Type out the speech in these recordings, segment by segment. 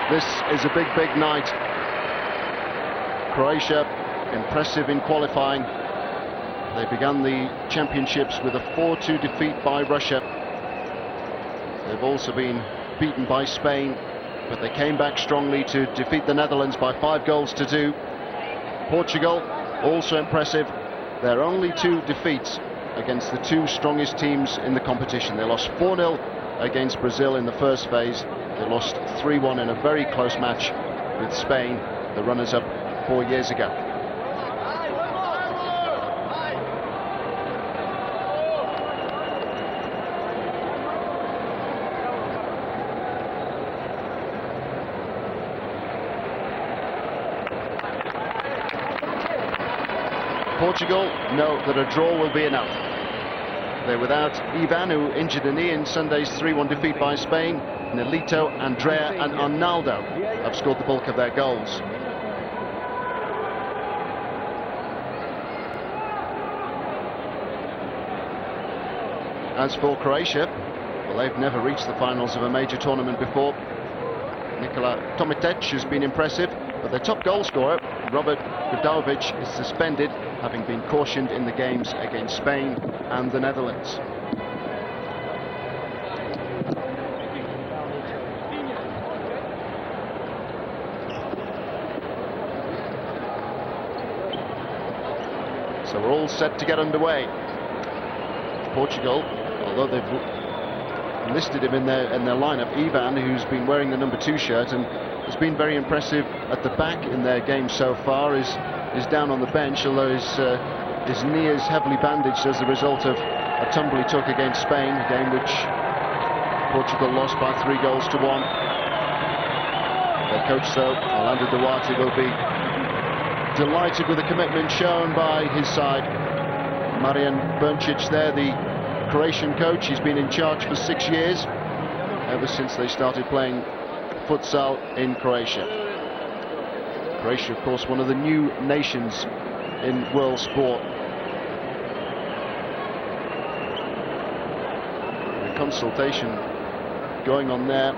This is a big, big night. Croatia, impressive in qualifying. They began the championships with a 4-2 defeat by Russia. They've also been beaten by Spain, but they came back strongly to defeat the Netherlands by 5-2. Portugal, also impressive. Their only 2 defeats against the 2 strongest teams in the competition. They lost 4-0 against Brazil in the first phase. They lost 3-1 in a very close match with Spain, the runners-up 4 years ago. Portugal know that a draw will be enough. They're without Ivan, who injured a knee in Sunday's 3-1 defeat by Spain. NELITO, Andrea and Arnaldo have scored the bulk of their goals. As for Croatia, well, they've never reached the finals of a major tournament before. Tomic has been impressive, but their top goal scorer, Robert Gudovic, is suspended, having been cautioned in the games against Spain and the Netherlands. So we're all set to get underway. Portugal, although they've listed him in their lineup, Ivan, who's been wearing the number 2 shirt and has been very impressive at the back in their game so far, is down on the bench, although his knee is heavily bandaged as a result of a tumble he took against Spain, a game which Portugal lost by 3-1. Their coach, though, Orlando Duarte, will be delighted with the commitment shown by his side. Marian Brncic there, the Croatian coach. He's been in charge for 6 years, ever since they started playing futsal in Croatia. Croatia, of course, one of the new nations in world sport. The consultation going on there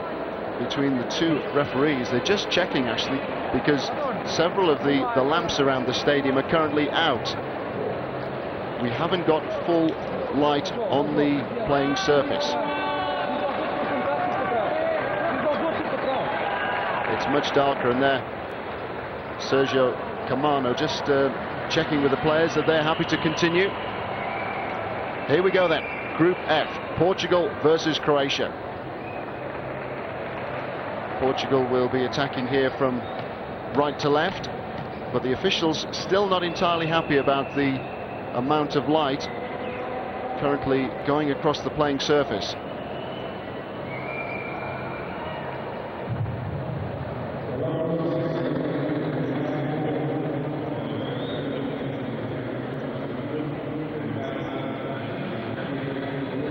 between the 2 referees. They're just checking, actually, because several of the lamps around the stadium are currently out. We haven't got full light on the playing surface. It's much darker, and there Sergio Camano just checking with the players that they're happy to continue. Here we go then. Group F, Portugal versus Croatia. Portugal will be attacking here from right to left, but the officials still not entirely happy about the amount of light currently going across the playing surface.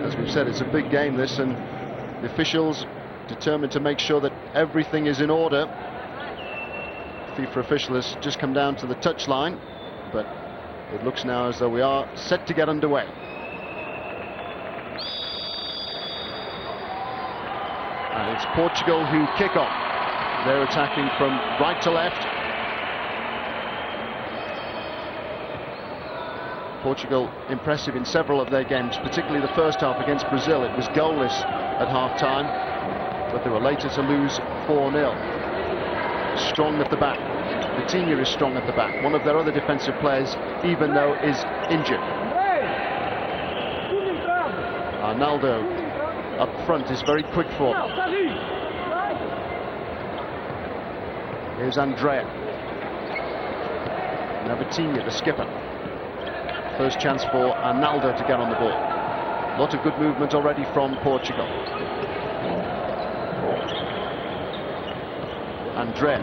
As we've said, it's a big game, this, and the officials determined to make sure that everything is in order. FIFA official has just come down to the touchline, but it looks now as though we are set to get underway. And it's Portugal who kick off. They're attacking from right to left. Portugal impressive in several of their games, particularly the first half against Brazil. It was goalless at half-time, but they were later to lose 4-0. Strong at the back. VITINHA is strong at the back. One of their other defensive players, even though, is injured. Arnaldo up front is very quick for them. Here's Andrea. Now VITINHA, the skipper. First chance for Arnaldo to get on the ball. A lot of good movement already from Portugal. Andrea.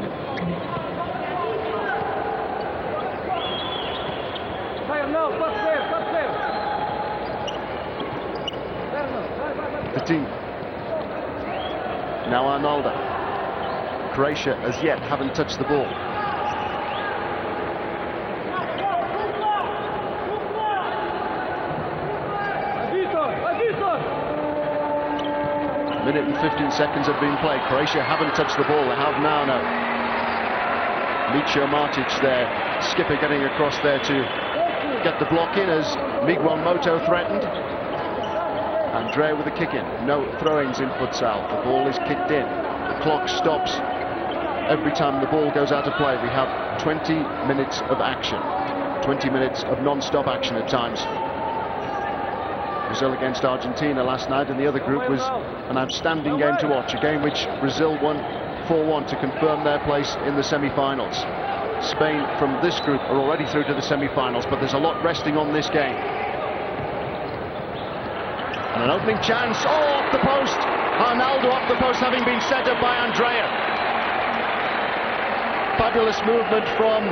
VITINHA. Now Arnaldo. Croatia as yet haven't touched the ball. A minute and 15 seconds have been played. Croatia haven't touched the ball. They have now. MARTIC there, skipper getting across there to get the block in as Miguel Moto threatened. Andrea with a kick in. No throw-ins in futsal. The ball is kicked in. The clock stops every time the ball goes out of play. We have 20 minutes of action. 20 minutes of non-stop action at times. Brazil against Argentina last night, and the other group was an outstanding game to watch. A game which Brazil won 4-1 to confirm their place in the semi-finals. Spain from this group are already through to the semi-finals, but there's a lot resting on this game. And an opening chance, off the post! Arnaldo off the post, having been set up by Andrea. Fabulous movement from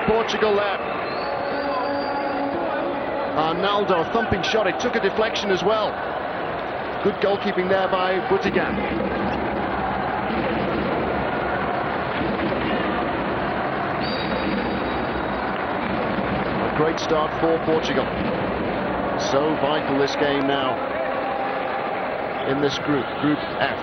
Portugal there. Arnaldo, a thumping shot. It took a deflection as well. Good goalkeeping there by BUTIGAN. A great start for Portugal. So vital this game now in this group, Group F.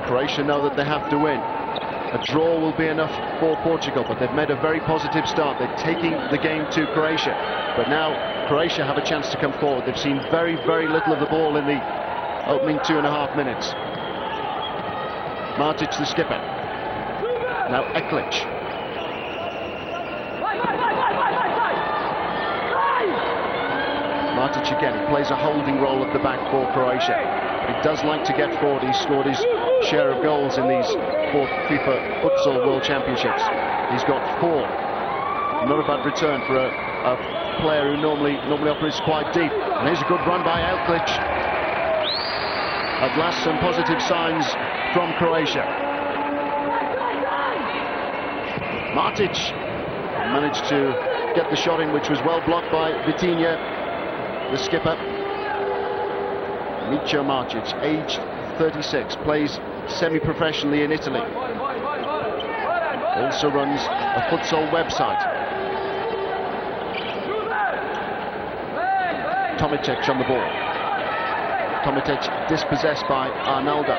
Croatia know that they have to win. A draw will be enough for Portugal, but they've made a very positive start. They're taking the game to Croatia. But now Croatia have a chance to come forward. They've seen very, very little of the ball in the opening 2.5 minutes. Martic, the skipper. Now EKLIC. Martic again, he plays a holding role at the back for Croatia. He does like to get forward. He's scored his share of goals in these 4th FIFA Futsal World Championships. He's got 4. Not a bad return for a player who normally operates quite deep. And here's a good run by EKLIC. At last, some positive signs from Croatia. Martic managed to get the shot in, which was well blocked by VITINHA, the skipper. Martic, aged 36, plays semi-professionally in Italy. Also runs a futsal website. TOMICIC on the ball. TOMICIC dispossessed by Arnaldo.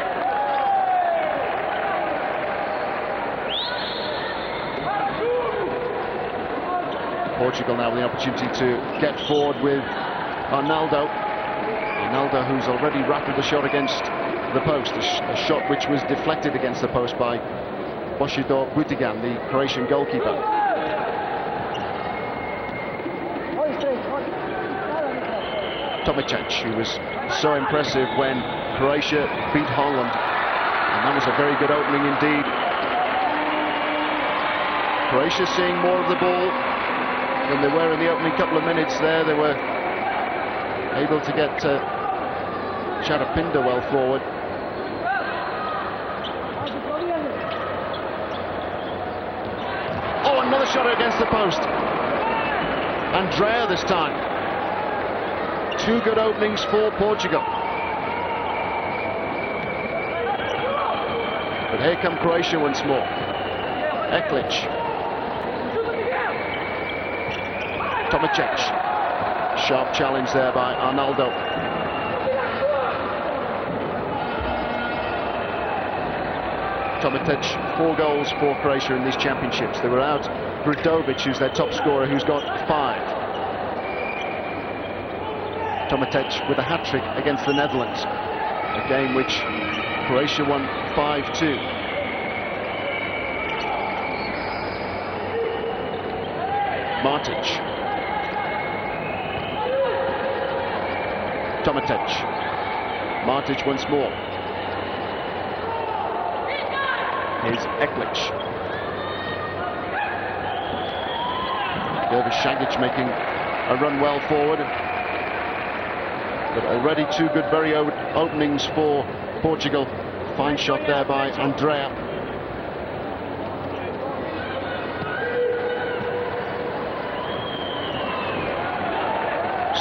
Portugal now with the opportunity to get forward with Arnaldo. Arnaldo, who's already rattled a shot against the post, a shot which was deflected against the post by BUTIGAN, the Croatian goalkeeper. TOMICIC, who was so impressive when Croatia beat Holland, and that was a very good opening indeed. Croatia seeing more of the ball than they were in the opening couple of minutes there. They were able to get CARAPINA well forward. Oh, another shot against the post. Andrea this time. 2 good openings for Portugal. But here come Croatia once more. EKLIC. TOMICIC. Sharp challenge there by Arnaldo. TOMICIC, 4 goals for Croatia in these championships. They were out Grudovic, who's their top scorer, who's got 5. TOMICIC with a hat-trick against the Netherlands, a game which Croatia won 5-2. Martic. TOMICIC. Martic once more. Here's EKLIC. DERVISAGIC making a run well forward. But already 2 good very openings for Portugal. Fine shot there by Andrea.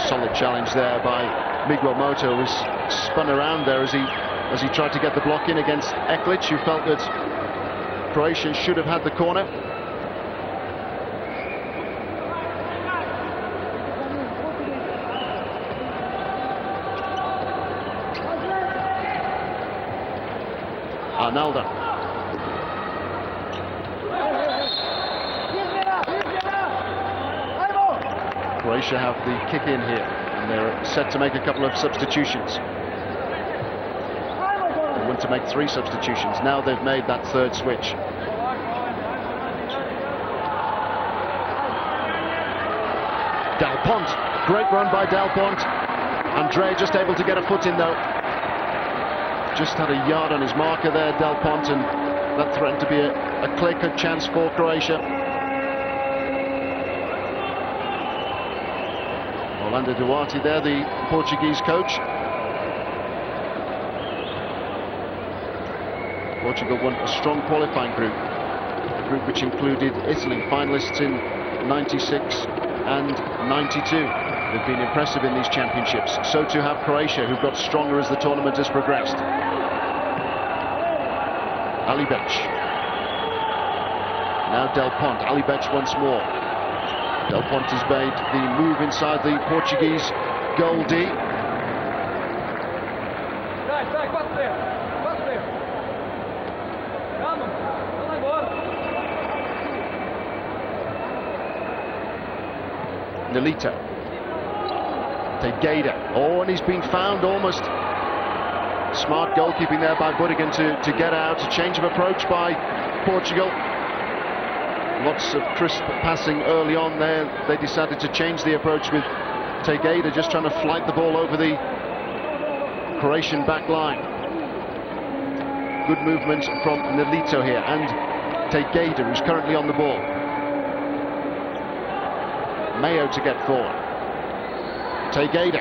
Solid challenge there by Miguel Moto, was spun around there as he tried to get the block in against EKLIC, who felt that Croatia should have had the corner. Arnaldo. Croatia have the kick in here, and they're set to make a couple of substitutions. They want to make 3 substitutions. Now they've made that 3rd switch. Del Pont, great run by Del Pont. Andrea just able to get a foot in though. Just had a yard on his marker there, Del Pont, and that threatened to be a clear-cut chance for Croatia. Orlando Duarte there, the Portuguese coach. Portugal won a strong qualifying group, a group which included Italy, finalists in '96 and '92. They've been impressive in these championships. So too have Croatia, who've got stronger as the tournament has progressed. ALEBIC. Now Del Ponte. ALEBIC once more. Del Ponte has made the move inside the Portuguese goal D. NELITO. TEIXEIRA. Oh, and he's been found almost. Smart goalkeeping there by BUTIGAN to get out. A change of approach by Portugal. Lots of crisp passing early on there. They decided to change the approach with TEIXEIRA just trying to flight the ball over the Croatian back line. Good movement from NELITO here, and TEIXEIRA, who's currently on the ball. MAJO to get forward. TEIXEIRA.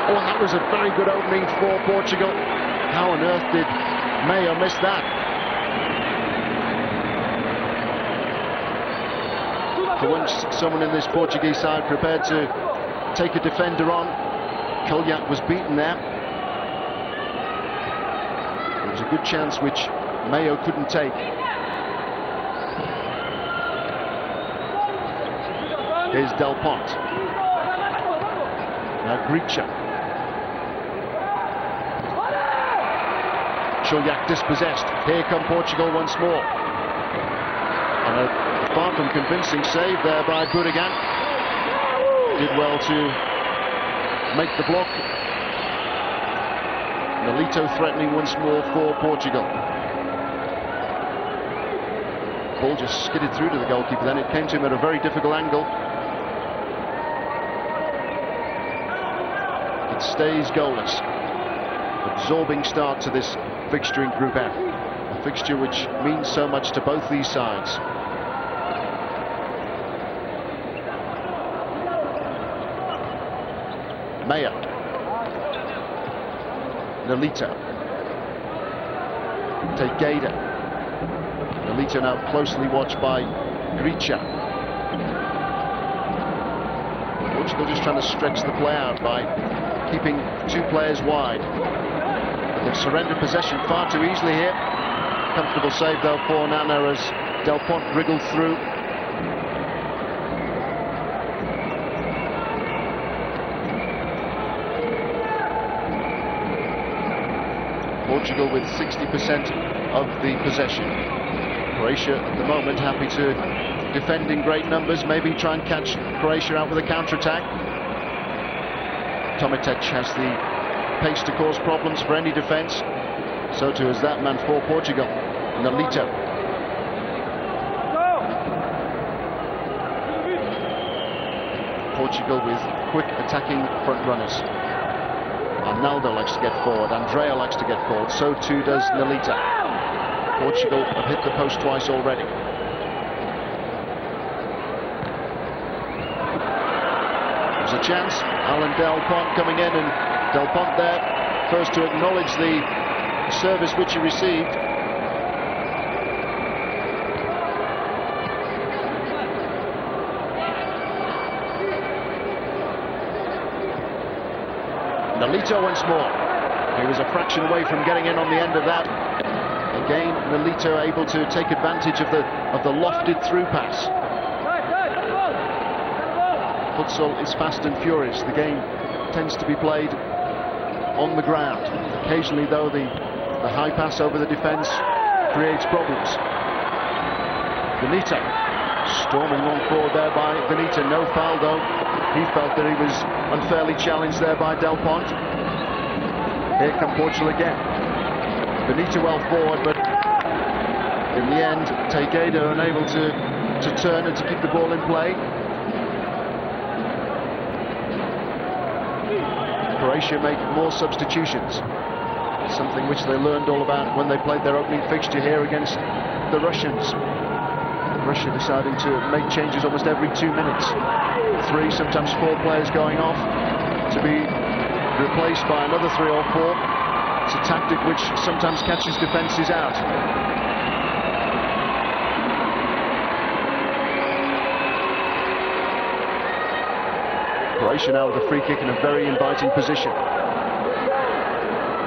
Oh, and that was a very good opening for Portugal. How on earth did MAJO miss that? For once, someone in this Portuguese side prepared to take a defender on. Kolyak was beaten there. It was a good chance which MAJO couldn't take. Here's Del Ponte. Now GRICAR. Kolyak dispossessed. Here come Portugal once more. And a far from convincing save there by BUTIGAN. Did well to make the block. NELITO threatening once more for Portugal. Ball just skidded through to the goalkeeper, then it came to him at a very difficult angle. It stays goalless. Absorbing start to this fixture in Group F. A fixture which means so much to both these sides. MAJO. NELITO. TEIXEIRA. NELITO now closely watched by GRICAR. Portugal just trying to stretch the play out by keeping two players wide. But they've surrendered possession far too easily here. Comfortable save though for Nana as Del Ponte wriggled through. Portugal with 60% of the possession. Croatia at the moment happy to defend in great numbers, maybe try and catch Croatia out with a counter-attack. TOMICIC has the pace to cause problems for any defence. So too is that man for Portugal. NELITO. Portugal with quick attacking front runners. ARNALDO likes to get forward, Andrea likes to get forward, so too does NELITO. Portugal have hit the post twice already. There's a chance. Alan Del Ponte coming in, and Del Ponte there first to acknowledge the service which he received. NELITO once more. He was a fraction away from getting in on the end of that. Again, NELITO able to take advantage of the lofted through pass. Futsal is fast and furious. The game tends to be played on the ground. Occasionally, though, the high pass over the defence creates problems. Benito storming on forward there by Benito. No foul, though. He felt that he was unfairly challenged there by Del Ponte. Here come Portugal again. Benito well forward, but in the end, TEIXEIRA unable to turn and to keep the ball in play. Croatia make more substitutions, something which they learned all about when they played their opening fixture here against the Russians. Russia deciding to make changes almost every 2 minutes. 3, sometimes 4 players going off to be replaced by another 3 or 4. It's a tactic which sometimes catches defences out. Croatia now with a free kick in a very inviting position.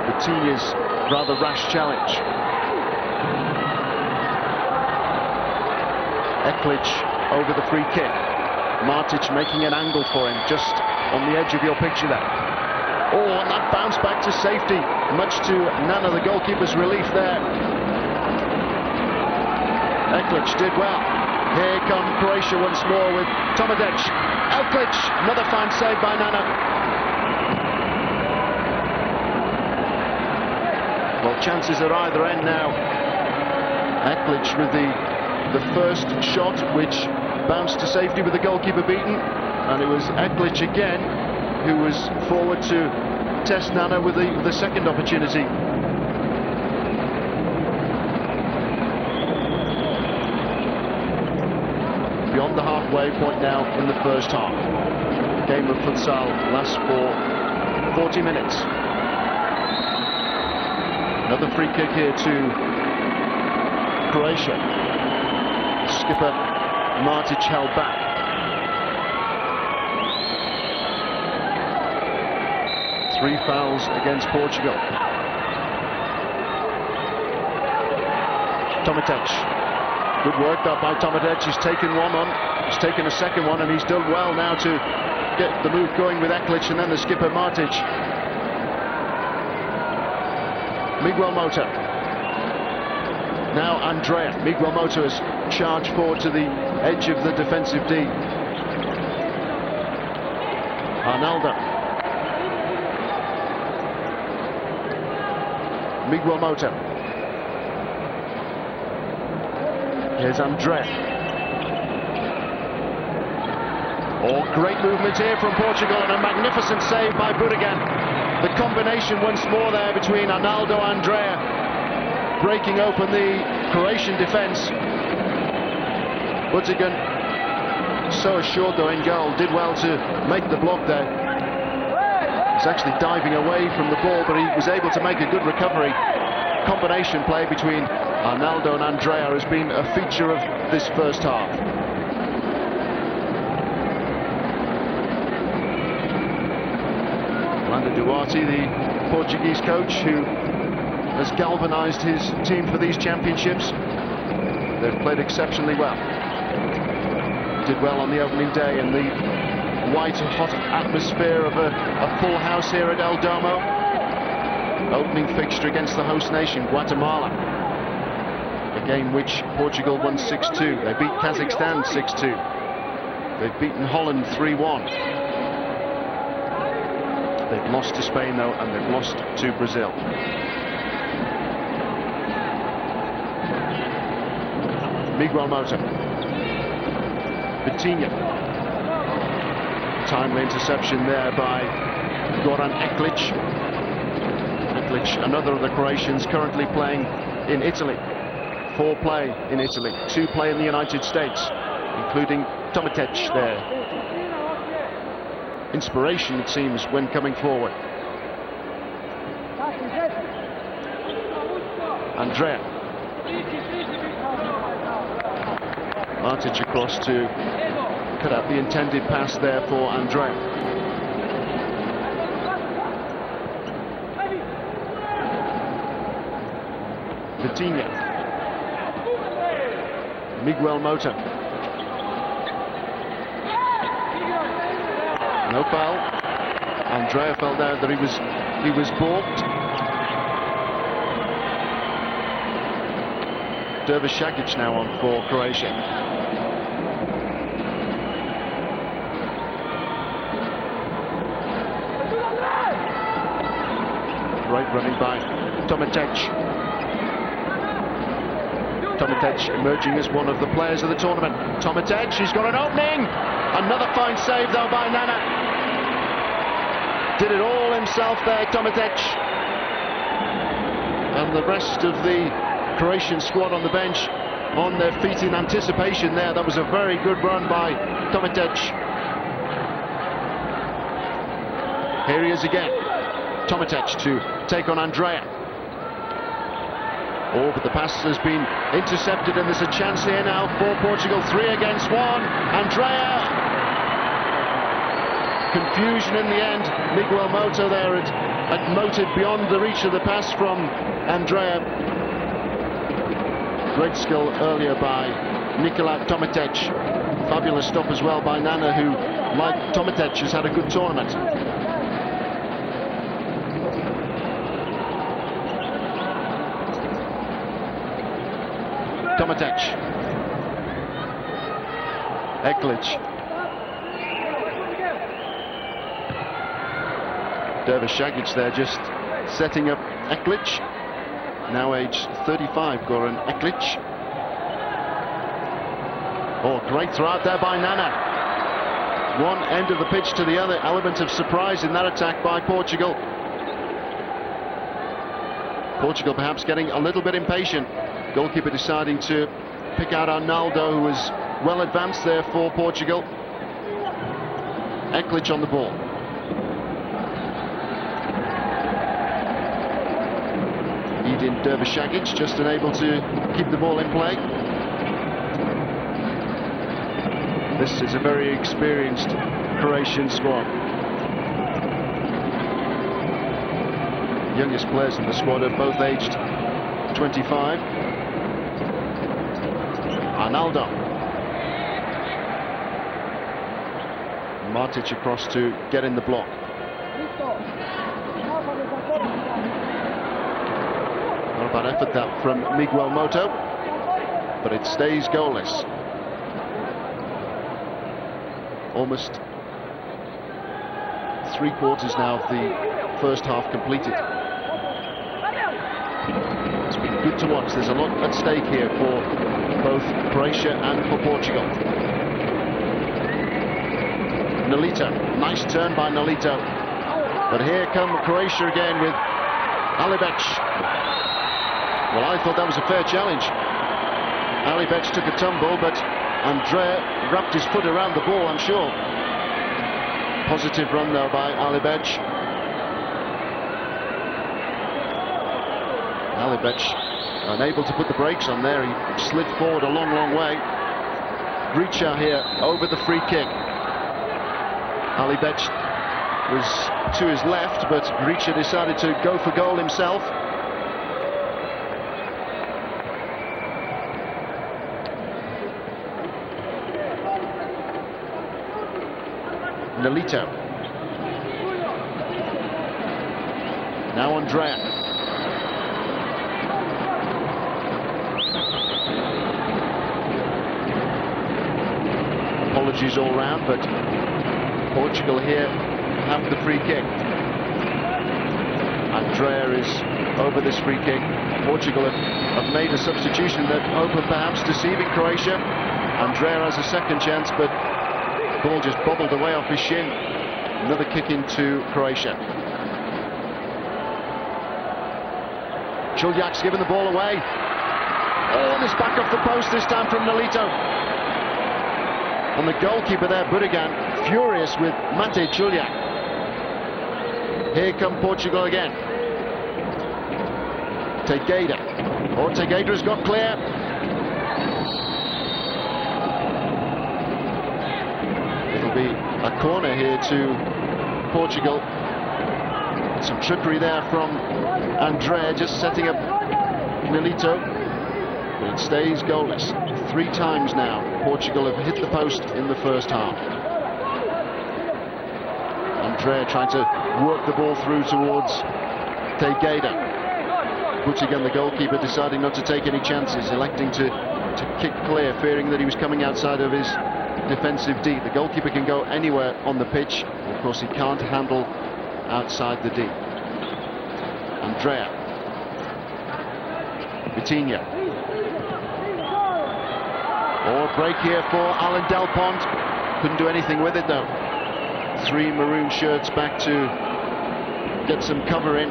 VITINHA's rather rash challenge. EKLIC over the free kick. MARTIC making an angle for him, just on the edge of your picture there. Oh, and that bounce back to safety, much to Nana, the goalkeeper's relief there. EKLIC did well. Here come Croatia once more with Tomic. EKLIC, another fine save by Nana. Well, chances at either end now. EKLIC with the first shot, which bounced to safety with the goalkeeper beaten, and it was EKLIC again who was forward to test Nana with the second opportunity. Beyond the halfway point now in the first half. The game of futsal lasts for 40 minutes. Another free kick here to Croatia. Skipper MARTIC held back. Three fouls against Portugal. Tomic. Good work that by Tomic. He's taken one on. He's taken a second one, and he's done well now to get the move going with EKLIC, and then the skipper MARTIC. Miguel MOTA. Now Andrea. Miguel MOTA has charged forward to the edge of the defensive D. ARNALDO. Miguel MOTA. Here's Andrea. Oh, great movement here from Portugal, and a magnificent save by BUTIGAN. The combination once more there between ARNALDO and Andrea, breaking open the Croatian defence. BUTIGAN, so assured though in goal, did well to make the block there. He's actually diving away from the ball, but he was able to make a good recovery. Combination play between ARNALDO and Andrea has been a feature of this first half. Duarte, the Portuguese coach, who has galvanised his team for these championships. They've played exceptionally well. Did well on the opening day in the white hot atmosphere of a full house here at El Domo. Opening fixture against the host nation, Guatemala. A game which Portugal won 6-2. They beat Kazakhstan 6-2. They've beaten Holland 3-1. They've lost to Spain though, and they've lost to Brazil. Miguel MOTA. VITINHA. Timely interception there by Goran EKLIC. EKLIC, another of the Croatians currently playing in Italy. 4 play in Italy, 2 play in the United States, including Tomic there. Inspiration, it seems, when coming forward. Andrea. MARTIC across to cut out the intended pass there for Andrea. VITINHA. Miguel MOTA. No foul. Andrea felt out that he was balked. DERVISAGIC now on for Croatia. Great running by Tomic. Tomic emerging as one of the players of the tournament. Tomic, he's got an opening. Another fine save though by Nana. Did it all himself there, Tomic. And the rest of the Croatian squad on the bench on their feet in anticipation there. That was a very good run by Tomic. Here he is again. Tomic to take on Andrea. Oh, but the pass has been intercepted, and there's a chance here now for Portugal. 3 against 1. Andrea. confusion in the end. Miguel Mota there had moted beyond the reach of the pass from Andrea. Great skill earlier by Nikola Tomic. Fabulous stop as well by Nana, who, like Tomic, has had a good tournament. Tomic. EKLIC. DERVISAGIC there just setting up EKLIC. Now age 35, Goran EKLIC. Oh, great throw out there by Nana. One end of the pitch to the other. Element of surprise in that attack by Portugal. Portugal perhaps getting a little bit impatient. Goalkeeper deciding to pick out Arnaldo, who was well advanced there for Portugal. EKLIC on the ball. Edin DERVISAGIC just unable to keep the ball in play. This is a very experienced Croatian squad. Youngest players in the squad are both aged 25. Arnaldo. MARTIC across to get in the block. Not a bad effort that from Miguel Mota, but it stays goalless. Almost 3/4 now of the first half completed. It's been good to watch. There's a lot at stake here for both Croatia and for Portugal. NELITO, nice turn by NELITO. But here come Croatia again with ALEBIC. Well, I thought that was a fair challenge. ALEBIC took a tumble, but Andrea wrapped his foot around the ball, I'm sure. Positive run though by ALEBIC. ALEBIC unable to put the brakes on there. He slid forward a long way. GRICAR here over the free kick. ALEBIC was to his left, but GRICAR decided to go for goal himself. NELITO. Now Andrea. Apologies all round, but Portugal here have the free kick. Andrea is over this free kick. Portugal have made a substitution that opened perhaps deceiving Croatia. Andrea has a second chance, but the ball just bobbled away off his shin. Another kick into Croatia. Čuljac's given the ball away. Oh, and it's back off the post this time from NELITO. And the goalkeeper there, BUTIGAN, furious with Mate Čuljac. Here come Portugal again. TEIXEIRA. Oh, TEIXEIRA's got clear. It'll be a corner here to Portugal. Some trickery there from Andrea, just setting up NELITO. But it stays goalless. 3 times now Portugal have hit the post in the first half. Andrea trying to work the ball through towards TEIXEIRA. BUTIGAN, the goalkeeper, deciding not to take any chances, electing to kick clear, fearing that he was coming outside of his defensive D. The goalkeeper can go anywhere on the pitch. Of course, he can't handle outside the D. Andrea. VITINHA. Or break here for Alan Delpont. Couldn't do anything with it though. 3 maroon shirts back to get some cover in.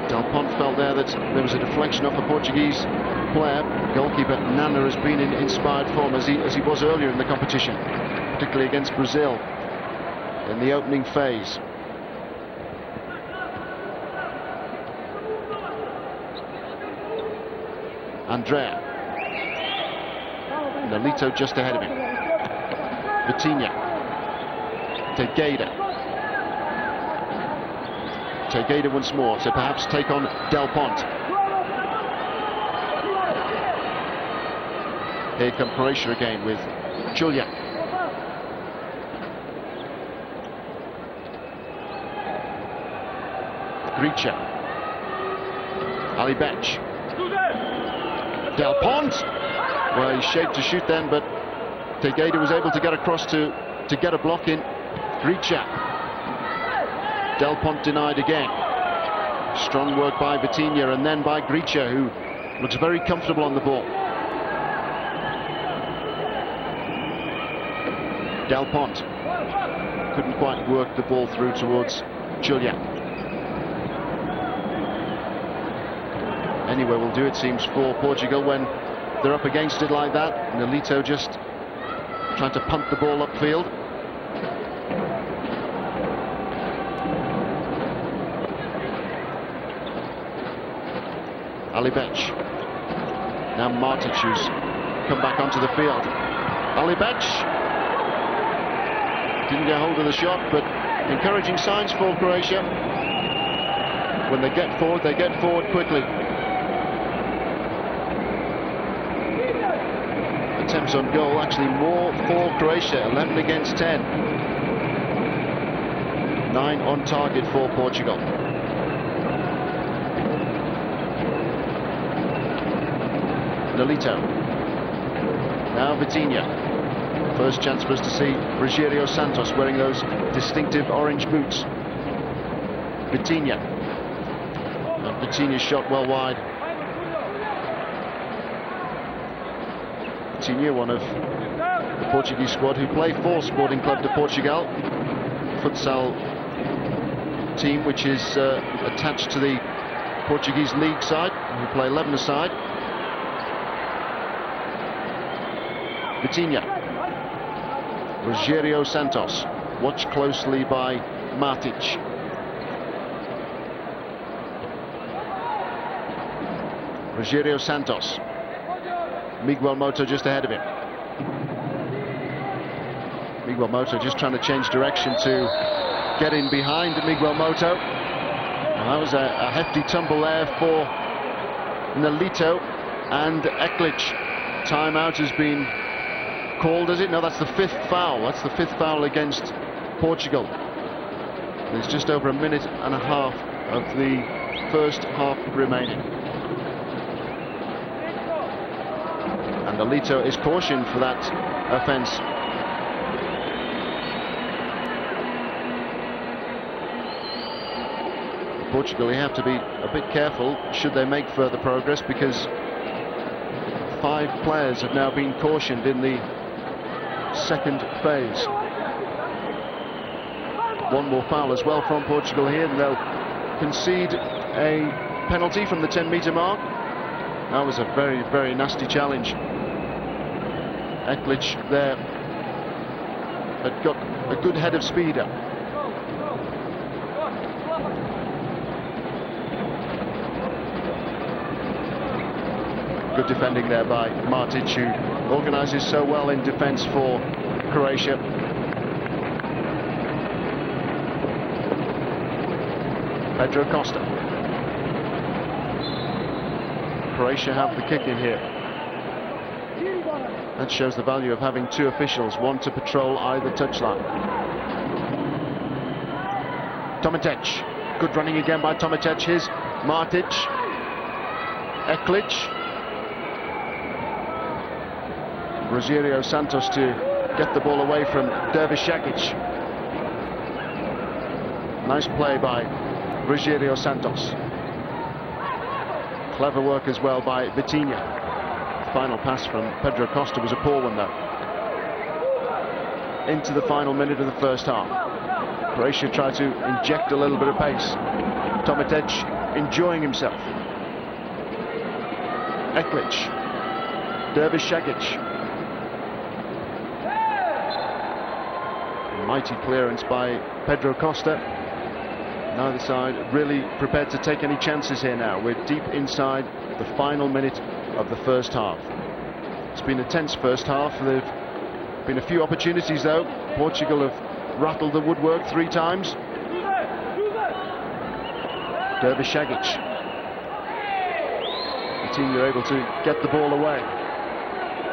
Delpont felt there that there was a deflection off a Portuguese player. Goalkeeper Nana has been in inspired form as he was earlier in the competition, particularly against Brazil in the opening phase. Andrea. NELITO just ahead of him. VITINHA. TEIXEIRA. TEIXEIRA once more to perhaps take on Del Ponte. Here come Croatia again with Julia. GRICAR. ALEBIC. Del Ponte. Well, he shaped to shoot then, but TEIXEIRA was able to get across to get a block in. GRICAR. Del Ponte denied again. Strong work by VITINHA and then by GRICAR, who looks very comfortable on the ball. Del Ponte couldn't quite work the ball through towards Julia. Anyway, will do, it seems, for Portugal when they're up against it like that. NELITO just trying to punt the ball upfield. ALEBIC. Now MARTIC, who's come back onto the field. ALEBIC didn't get hold of the shot, but encouraging signs for Croatia. When they get forward quickly. Attempts on goal, actually more for Croatia, 11 against 10. 9 on target for Portugal. NELITO. Now VITINHA. First chance for us to see Rogério Santos wearing those distinctive orange boots. VITINHA. And VITINHA's shot well wide. VITINHA, one of the Portuguese squad who play for Sporting Club de Portugal, futsal team which is attached to the Portuguese league side, who play 11-a-side. VITINHA. Rogério Santos, watched closely by MARTIC. Rogério Santos. Miguel MOTA just ahead of him. Miguel MOTA just trying to change direction to get in behind Miguel MOTA. Well, that was a hefty tumble there for NELITO, and EKLIC. Timeout has been called, is it? No, that's the 5th foul. That's the 5th foul against Portugal. There's just over a minute and a half of the first half remaining. And NELITO is cautioned for that offence. Portugal, they have to be a bit careful should they make further progress, because 5 players have now been cautioned in the second phase. 1 more foul as well from Portugal here, and they'll concede a penalty from the 10-metre mark. That was a very, very nasty challenge. EKLIC there had got a good head of speed up. Good defending there by MARTIC, who organises so well in defence for Croatia. Pedro Costa. Croatia have the kick in here. That shows the value of having 2 officials, one to patrol either touchline. TOMICIC. Good running again by TOMICIC. Here's MARTIC. EKLIC. Rogério Santos to get the ball away from DERVISAGIC. Nice play by Rogério Santos. Clever work as well by VITINHA. Final pass from Pedro Costa was a poor one though. Into the final minute of the first half. Croatia tried to inject a little bit of pace. TOMICIC enjoying himself. EKLIC. DERVISAGIC. Mighty clearance by Pedro Costa. Neither side really prepared to take any chances here now. We're deep inside the final minute of the first half. It's been a tense first half. There have been a few opportunities though. Portugal have rattled the woodwork 3 times. DERVISAGIC. VITINHA able to get the ball away.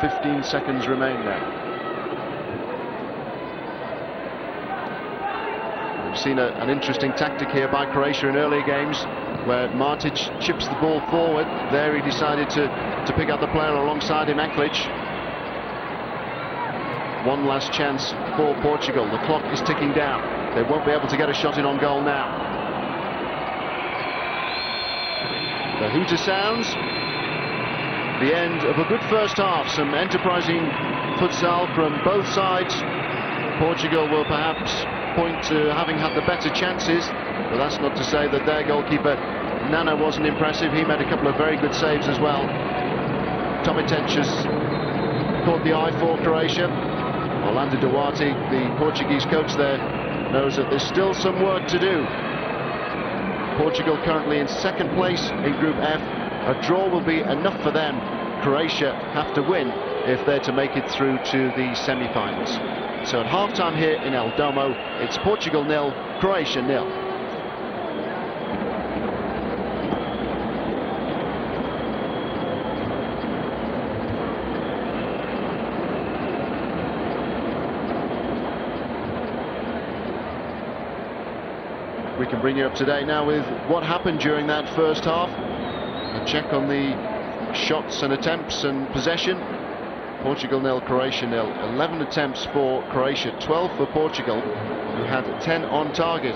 15 seconds remain now. We've seen an interesting tactic here by Croatia in earlier games, where MARTIC chips the ball forward. There he decided to pick out the player alongside him, EKLIC. One last chance for Portugal. The clock is ticking down. They won't be able to get a shot in on goal now. The hooter sounds. The end of a good first half. Some enterprising futsal from both sides. Portugal will perhaps point to having had the better chances, but that's not to say that their goalkeeper Nana wasn't impressive. He made a couple of very good saves as well. TOMICIC has caught the eye for Croatia. Orlando Duarte, the Portuguese coach there, knows that there's still some work to do. Portugal currently in second place in Group F. A draw will be enough for them. Croatia have to win if they're to make it through to the semi-finals. So at half-time here in El Domo, it's Portugal 0, Croatia 0. We can bring you up to date now with what happened during that first half. A check on the shots and attempts and possession. Portugal 0, Croatia 0. 11 attempts for Croatia, 12 for Portugal, who had 10 on target.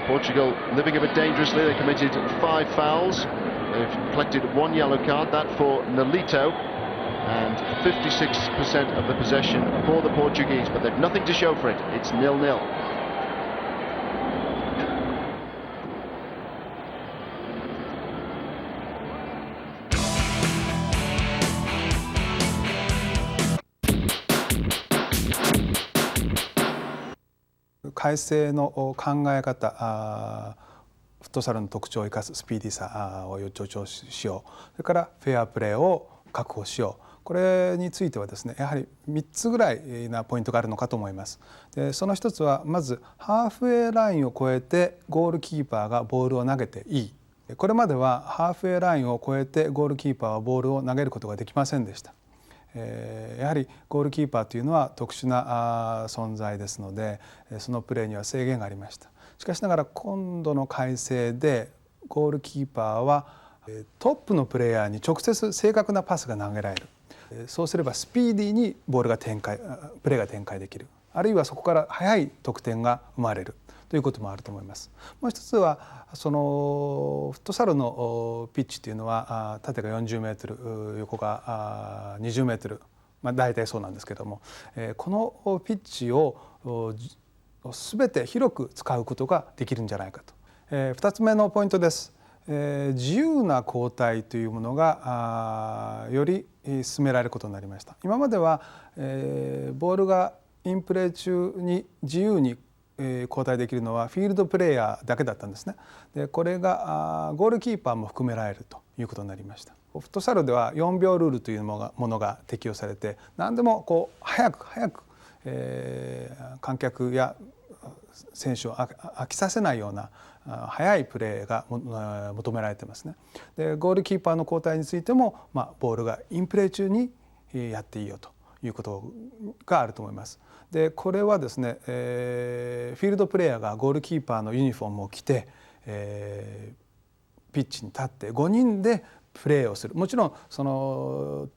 Portugal living a bit dangerously. They committed 5 fouls. They've collected 1 yellow card, that for NELITO, and 56% of the possession for the Portuguese, but they've nothing to show for it. It's 0-0.改正の考え方、フットサルの特徴を生かすスピーディーさを助長しよう、それからフェアプレーを確保しよう、これについてはですね、やはり3つぐらいなポイントがあるのかと思います。でその一つは、まずハーフウェイラインを越えてゴールキーパーがボールを投げていい。これまではハーフウェイラインを越えてゴールキーパーはボールを投げることができませんでした。やはりゴールキーパーというのは特殊な存在ですので、そのプレーには制限がありました。しかしながら今度の改正でゴールキーパーはトップのプレイヤーに直接正確なパスが投げられる。そうすればスピーディーにプレーが展開できる。あるいはそこから速い得点が生まれるということもあると思います。もう一つはそのフットサルのピッチというのは縦が40メートル、横が20メートル、大体そうなんですけども、このピッチを全て広く使うことができるんじゃないかと。2つ目のポイントです。自由な交代というものがより進められることになりました。今まではボールがインプレー中に自由に交代できるのはフィールドプレーヤーだけだったんですね。でこれがゴールキーパーも含められるということになりました。フットサルでは4秒ルールというものが適用されて、何でも早く観客や選手を飽きさせないような速いプレーが求められてますね。でゴールキーパーの交代についても、ボールがインプレー中にやっていいよということがあると思います。でこれはですね、フィールドプレーヤーがゴールキーパーのユニフォームを着て、ピッチに立って5人でプレーをする。もちろんその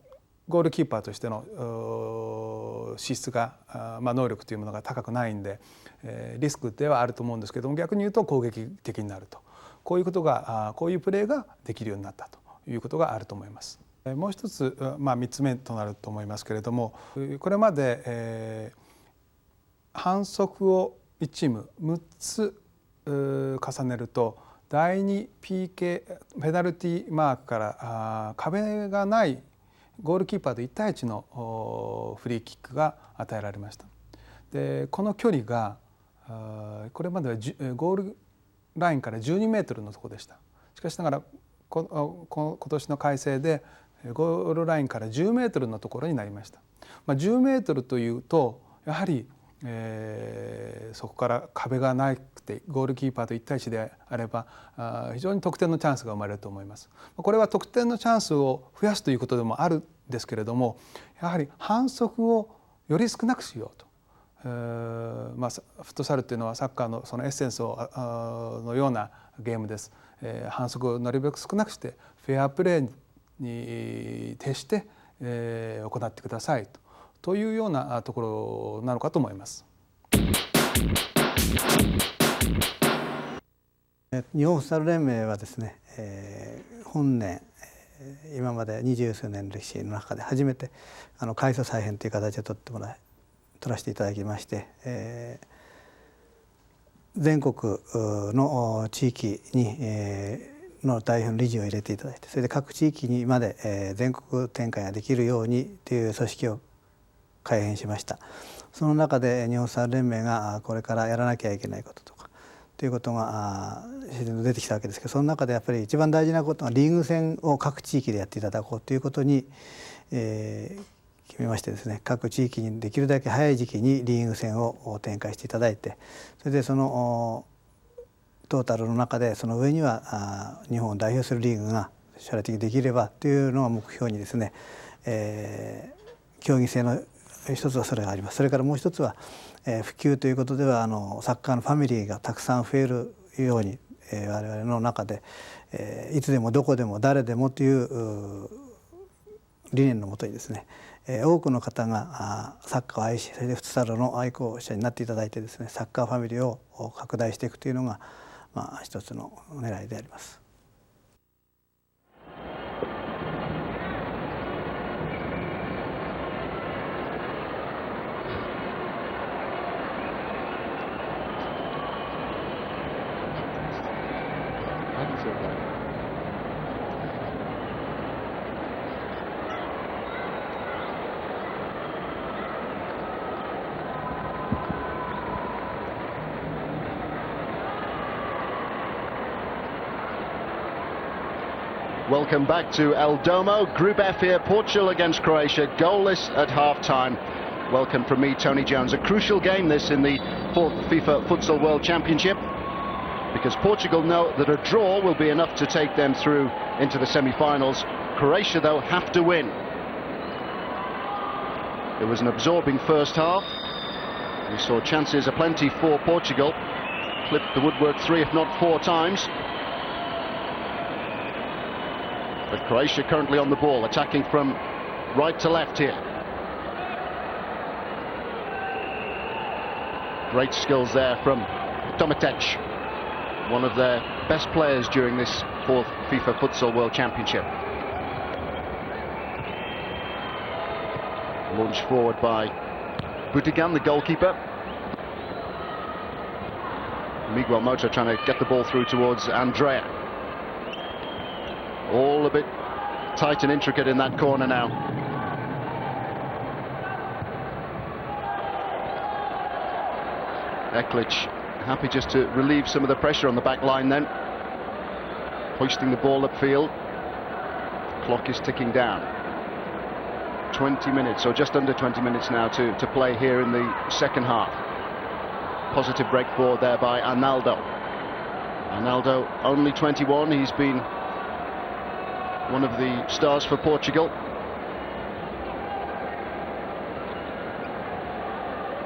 ゴールキーパーとしての資質が、能力というものが高くないんで、リスクではあると思うんですけども、逆に言うと攻撃的になると、こういうプレーができるようになったということがあると思います。もう一つ、3つ目となると思いますけれども、これまで、反則を1チーム6つ重ねると第2 PK ペナルティーマークから壁がないゴールキーパーと1対1のフリーキックが与えられました。でこの距離がこれまではゴールラインから12メートルのところでした。しかしながら今年の改正でゴールラインから10メートルのところになりました。10メートルというとやはりそこから壁がなくてゴールキーパーと1対1であれば非常に得点のチャンスが生まれると思います。これは得点のチャンスを増やすということでもあるんですけれども、やはり反則をより少なくしようと。フットサルというのはサッカーのそのエッセンスのようなゲームです。反則をなるべく少なくしてフェアプレーに徹して行ってくださいというようなところなのかと思います。日本フットサル連盟はですね、本年今まで20数年の歴史の中で初めて改組再編という形を取らせていただきまして、全国の地域にの代表の理事を入れていただいて、それで各地域にまで全国展開ができるようにという組織を改編しました。その中で日本フットサル連盟がこれからやらなきゃいけないこととかということが自然と出てきたわけですけど、その中でやっぱり一番大事なことはリーグ戦を各地域でやっていただこうということに、決めましてですね、各地域にできるだけ早い時期にリーグ戦を展開していただいて、それでそのトータルの中でその上には日本を代表するリーグが将来的にできればというのが目標にですね、競技性の一つはそれがあります。それからもう一つは、普及ということではサッカーのファミリーがたくさん増えるように、我々の中で、いつでもどこでも誰でもという理念のもとにですね、多くの方がサッカーを愛し、それでフットサルの愛好者になっていただいてですね、サッカーファミリーを拡大していくというのが、一つの狙いであります。Welcome back to El Domo. Group F here, Portugal against Croatia, goalless at half-time. Welcome from me, Tony Jones. A crucial game this in the 4th FIFA Futsal World Championship, because Portugal know that a draw will be enough to take them through into the semi-finals. Croatia, though, have to win. It was an absorbing first half. We saw chances aplenty for Portugal. Clipped the woodwork 3 if not 4 times. But Croatia currently on the ball, attacking from right to left here. Great skills there from TOMICIC, one of their best players during this 4th FIFA Futsal World Championship. Launched forward by BUTIGAN, the goalkeeper. MOTA trying to get the ball through towards Andrea. All a bit tight and intricate in that corner now. EKLIC happy just to relieve some of the pressure on the back line then. Hoisting the ball upfield. Clock is ticking down. 20 minutes, or just under 20 minutes now to play here in the second half. Positive break forward there by ARNALDO. ARNALDO only 21, he's been one of the stars for Portugal.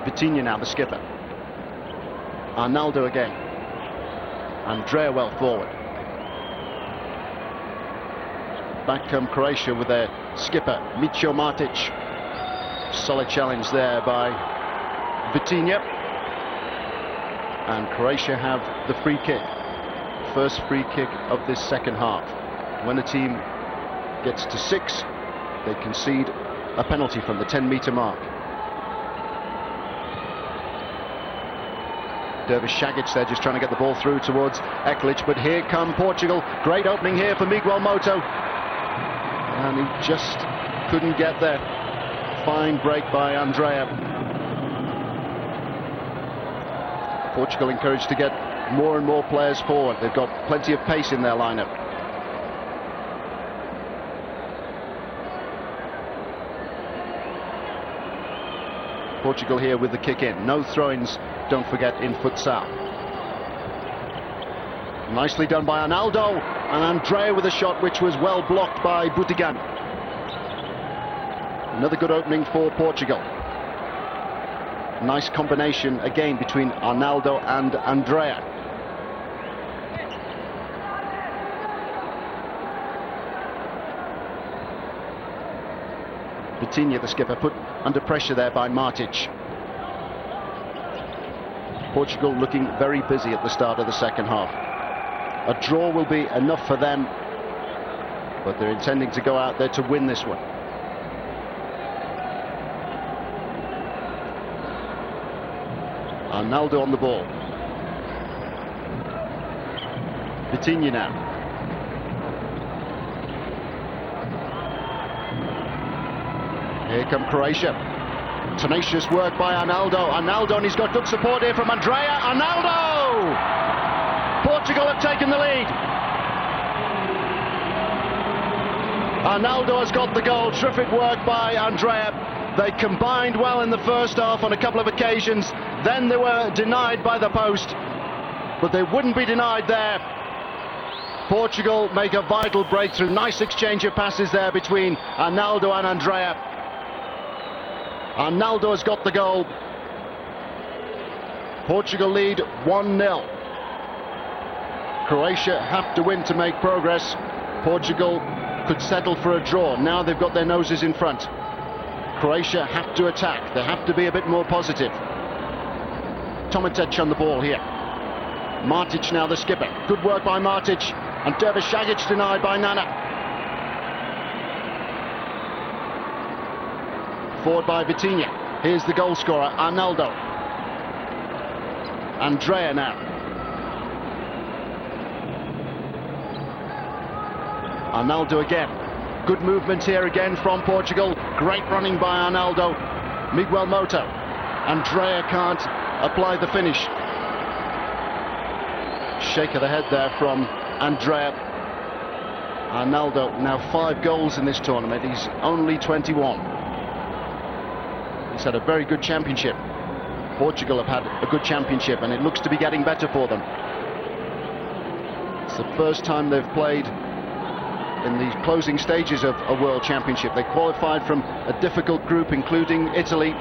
VITINHA now the skipper. ARNALDO again. Andrea well forward. Back come Croatia with their skipper, MARTIC. Solid challenge there by VITINHA. And Croatia have the free kick. First free kick of this second half. When a team gets to 6, they concede a penalty from the 10-meter mark. DERVISAGIC there just trying to get the ball through towards EKLIC, but here come Portugal. Great opening here for MOTA. And he just couldn't get there. Fine break by Andrea. Portugal encouraged to get more and more players forward. They've got plenty of pace in their lineup. Portugal here with the kick in. No throw-ins, don't forget, in futsal. Nicely done by Arnaldo, and Andrea with a shot which was well blocked by BUTIGAN. Another good opening for Portugal. Nice combination again between Arnaldo and Andrea. VITINHA, the skipper, put under pressure there by MARTIC. Portugal looking very busy at the start of the second half. A draw will be enough for them, but they're intending to go out there to win this one. Arnaldo on the ball. VITINHA now. Here come Croatia. Tenacious work by Arnaldo. Arnaldo, and he's got good support here from Andrea. Arnaldo! Portugal have taken the lead. Arnaldo has got the goal. Terrific work by Andrea. They combined well in the first half on a couple of occasions. Then they were denied by the post, but they wouldn't be denied there. Portugal make a vital breakthrough. Nice exchange of passes there between Arnaldo and Andrea. Arnaldo has got the goal. Portugal lead 1-0. Croatia have to win to make progress. Portugal could settle for a draw. Now they've got their noses in front. Croatia have to attack. They have to be a bit more positive. Tomicic on the ball here. Martic now the skipper. Good work by Martic. And DERVISAGIC denied by Nana. Forward by VITINHA. Here's the goal scorer, Arnaldo. Andrea now. Arnaldo again. Good movement here again from Portugal. Great running by Arnaldo. Miguel MOTA. Andrea can't apply the finish. Shake of the head there from Andrea. Arnaldo now 5 goals in this tournament. He's only 21. He's had a very good championship. Portugal have had a good championship, and it looks to be getting better for them. It's the first time they've played in the closing stages of a World Championship. They qualified from a difficult group, including Italy,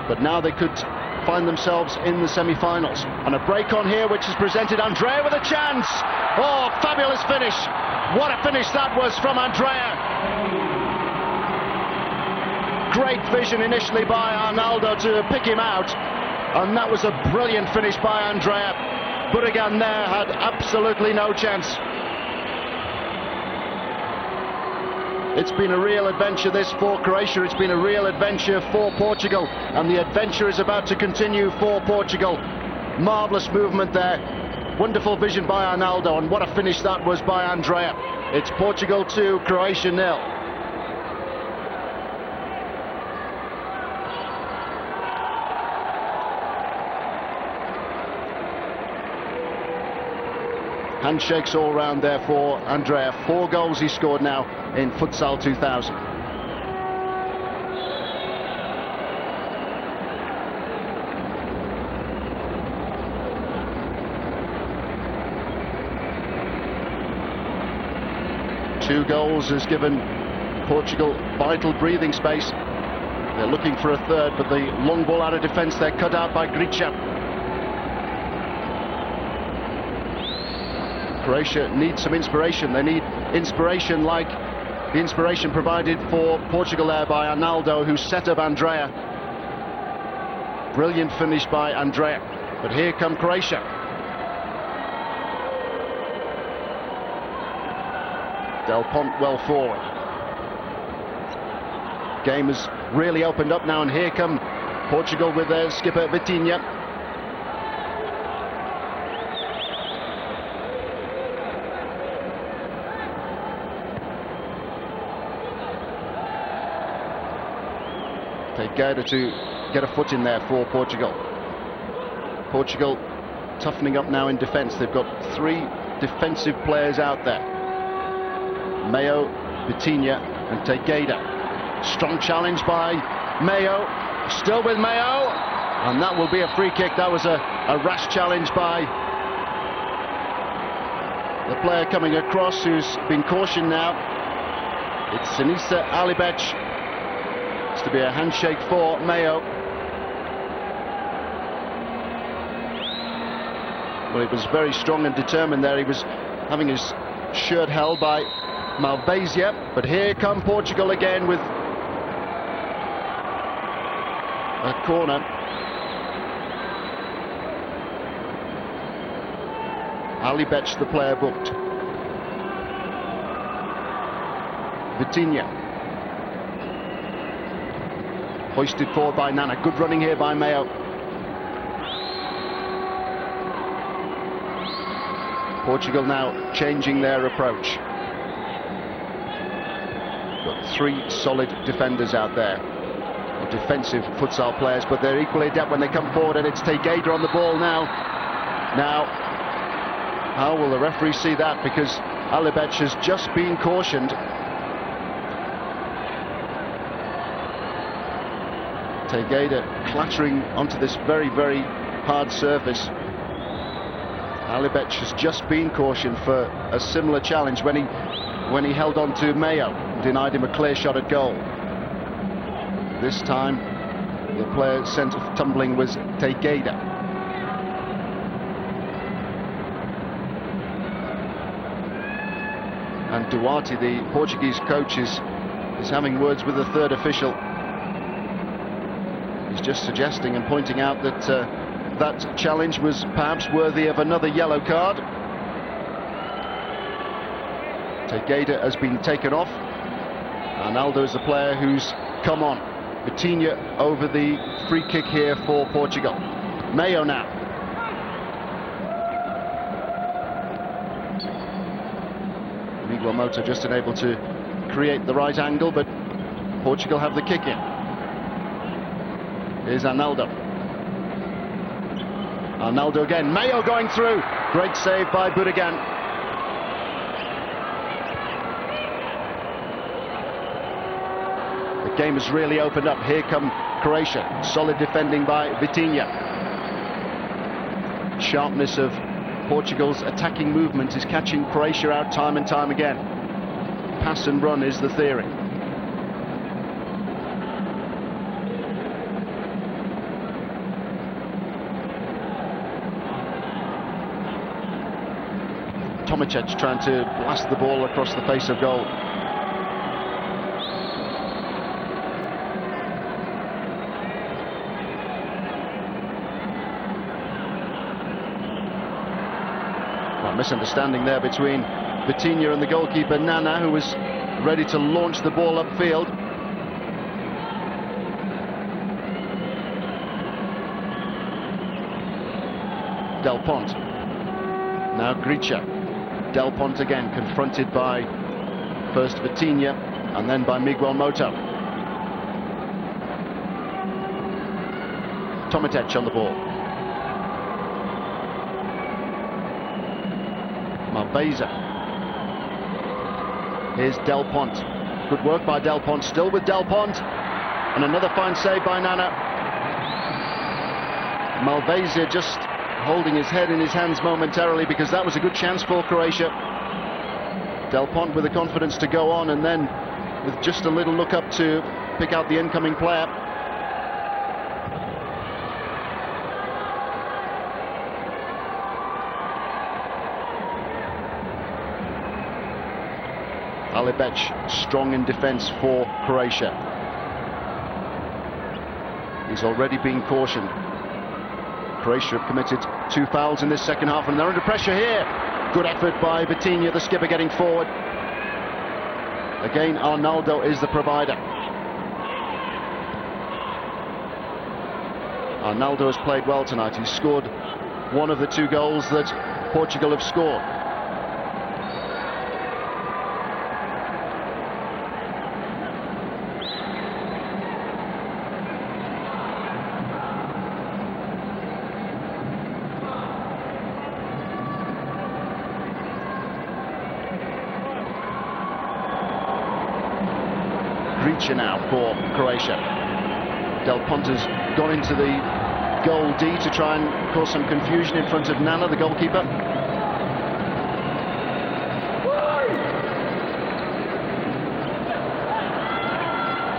but now they could find themselves in the semi-finals. And a break on here, which has presented Andrea with a chance. Oh, fabulous finish. What a finish that was from Andrea. Great vision initially by Arnaldo to pick him out, and that was a brilliant finish by Andrea. BUTIGAN there had absolutely no chance. It's been a real adventure this for Croatia. It's been a real adventure for Portugal, and the adventure is about to continue for Portugal. Marvellous movement there. Wonderful vision by Arnaldo, and what a finish that was by Andrea. It's Portugal 2, Croatia 0. Handshakes all round there for Andrea. 4 goals he scored now in Futsal 2000. Two goals has given Portugal vital breathing space. They're looking for a third, but the long ball out of defence there cut out by GRICAR. Croatia needs some inspiration. They need inspiration like the inspiration provided for Portugal there by Arnaldo, who set up Andrea. Brilliant finish by Andrea. But here come Croatia. Del Ponte well forward. Game has really opened up now, and here come Portugal with their skipper VITINHA. TEIXEIRA to get a foot in there for Portugal. Portugal toughening up now in defence. They've got 3 defensive players out there. MAJO, VITINHA and TEIXEIRA. Strong challenge by MAJO. still with Mayo, and that will be a free kick. That was a rash challenge by the player coming across, who's been cautioned now. It's Sinisa ALEBIC. It's to be a handshake for Mayo. Well, he was very strong and determined there. He was having his shirt held by MALVASIJA, but here come Portugal again with a corner. ALEBIC, the player booked. VITINHA. Hoisted forward by Nana. Good running here by Mayo. Portugal now changing their approach. Got three solid defenders out there. Defensive futsal players, but they're equally adept when they come forward, and it's TEIXEIRA on the ball now. How will the referee see that? Because ALEBIC has just been cautioned. TEIXEIRA clattering onto this very, very hard surface. ALEBIC has just been cautioned for a similar challenge when he held on to Mayo and denied him a clear shot at goal. This time, the player sent tumbling was TEIXEIRA. And Duarte, the Portuguese coach, is having words with the third official. He's just suggesting and pointing out that that challenge was perhaps worthy of another yellow card. TEIXEIRA has been taken off. Arnaldo is the player who's come on. VITINHA over the free kick here for Portugal. Mayo now. MOTA just unable to create the right angle, but Portugal have the kick in. Here's Arnaldo. Arnaldo again. Mayo going through. Great save by BUTIGAN. The game has really opened up. Here come Croatia. Solid defending by VITINHA. Sharpness of Portugal's attacking movement is catching Croatia out time and time again. Pass and run is the theory. TOMICIC trying to blast the ball across the face of goal. Misunderstanding there between VITINHA and the goalkeeper Nana, who was ready to launch the ball upfield. Del Ponte. Now GRICAR. Del Ponte again, confronted by first VITINHA and then by MOTA. TOMICIC on the ball. MALVASIJA. Here's Del Ponte. Good work by Del Ponte. Still with Del Ponte. And another fine save by Nana. MALVASIJA just holding his head in his hands momentarily, because that was a good chance for Croatia. Del Ponte with the confidence to go on, and then with just a little look up to pick out the incoming player. ALEBIC strong in defence for Croatia. He's already been cautioned. Croatia have committed 2 fouls in this second half, and they're under pressure here. Good effort by VITINHA, the skipper, getting forward. Again, Arnaldo is the provider. Arnaldo has played well tonight. He's scored one of the 2 goals that Portugal have scored. GRICAR now for Croatia. Del Ponte's gone into the goal D to try and cause some confusion in front of Nana, the goalkeeper.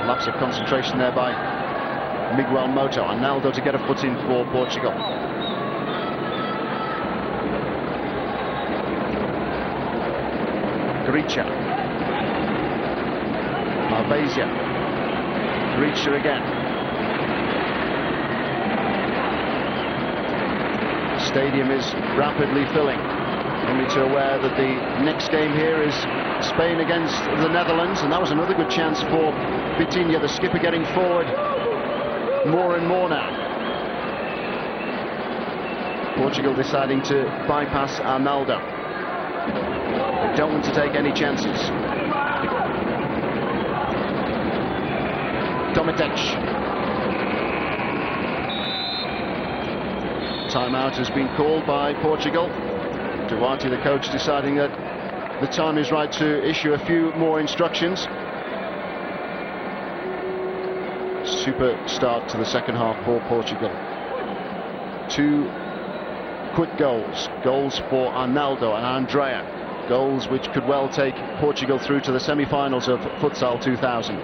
Lapse of concentration there by Miguel Moto. Arnaldo to get a foot in for Portugal. GRICAR. MALVASIJA. GRICAR again. The stadium is rapidly filling. Only too aware that the next game here is Spain against the Netherlands, and that was another good chance for VITINHA, the skipper, getting forward more and more now. Portugal deciding to bypass Arnaldo. They don't want to take any chances. TOMICIC. Timeout has been called by Portugal. Duarte, the coach, deciding that the time is right to issue a few more instructions. Super start to the second half for Portugal. 2 quick goals. Goals for Arnaldo and Andrea. Goals which could well take Portugal through to the semi-finals of Futsal 2000.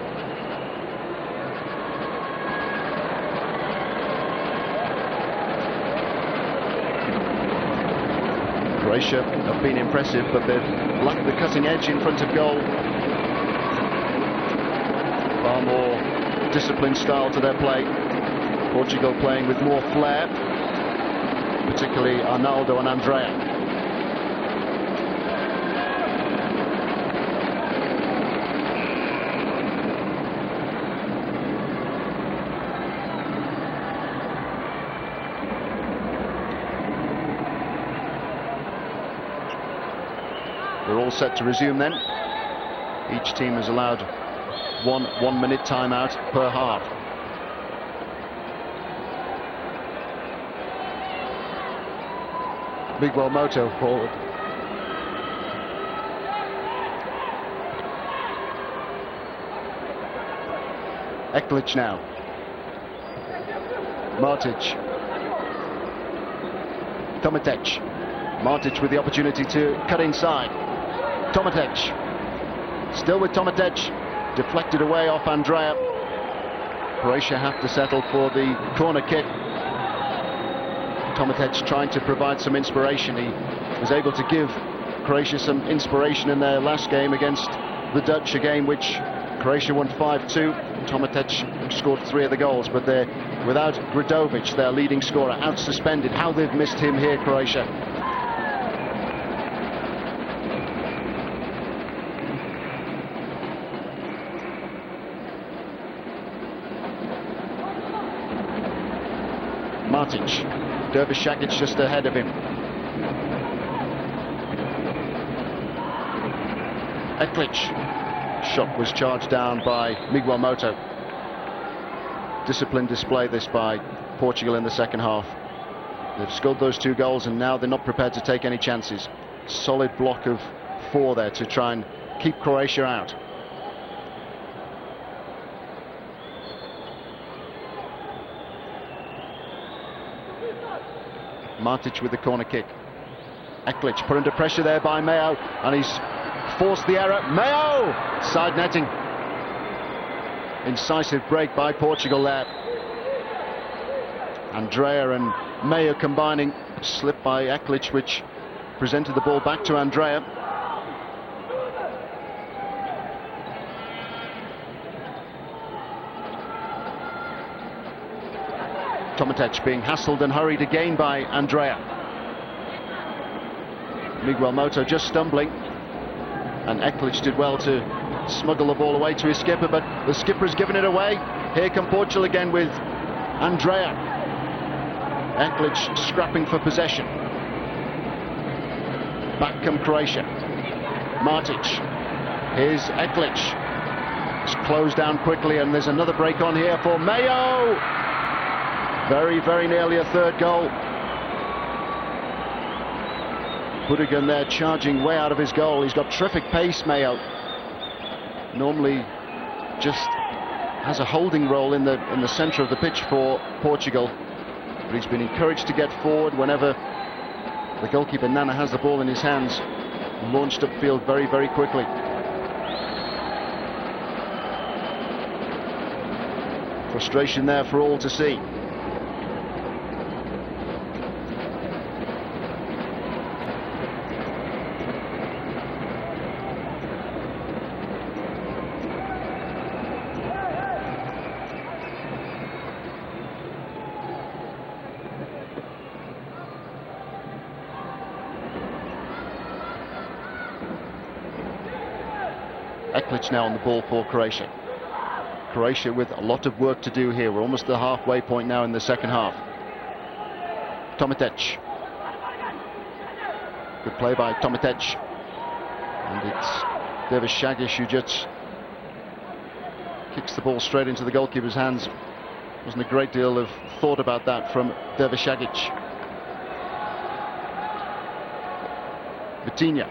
Croatia have been impressive, but they've lacked the cutting edge in front of goal. Far more disciplined style to their play. Portugal playing with more flair, particularly Arnaldo and Andrea. We're all set to resume then. Each team is allowed one minute timeout per half. Miguel Moto forward. EKLIC now. MARTIC. TOMICIC. MARTIC with the opportunity to cut inside. TOMICIC. Still with TOMICIC. Deflected away off Andrea. Croatia have to settle for the corner kick. TOMICIC trying to provide some inspiration. He was able to give Croatia some inspiration in their last game against the Dutch, a game which Croatia won 5-2. TOMICIC scored 3 of the goals, but they're without Gradovic, their leading scorer, out suspended. How they've missed him here, Croatia. MARTIC. DERVISAGIC just ahead of him. EKLIC. Shot was charged down by Miguel Moto. Disciplined display this by Portugal in the second half. They've scored those 2 goals and now they're not prepared to take any chances. Solid block of 4 there to try and keep Croatia out. MARTIC with the corner kick. EKLIC put under pressure there by Mayo, and he's forced the error. Mayo! Side netting. Incisive break by Portugal there. Andrea and Mayo combining. Slip by EKLIC, which presented the ball back to Andrea. TOMICIC being hassled and hurried again by Andrea. Miguel Moto just stumbling, and EKLIC did well to smuggle the ball away to his skipper, but the skipper has given it away. Here come Portugal again with Andrea. EKLIC scrapping for possession. Back come Croatia. MARTIC. Here's EKLIC. It's closed down quickly, and there's another break on here for Mayo. Very, very nearly a 3rd goal. BUTIGAN there charging way out of his goal. He's got terrific pace, Mayo. Normally just has a holding role in the centre of the pitch for Portugal, but he's been encouraged to get forward whenever the goalkeeper Nana has the ball in his hands, launched upfield very, very quickly. Frustration there for all to see. EKLIC now on the ball for Croatia. Croatia with a lot of work to do here. We're almost at the halfway point now in the second half. Tomicic. Good play by Tomicic. And it's DERVISAGIC who just kicks the ball straight into the goalkeeper's hands. Wasn't a great deal of thought about that from DERVISAGIC. VITINHA.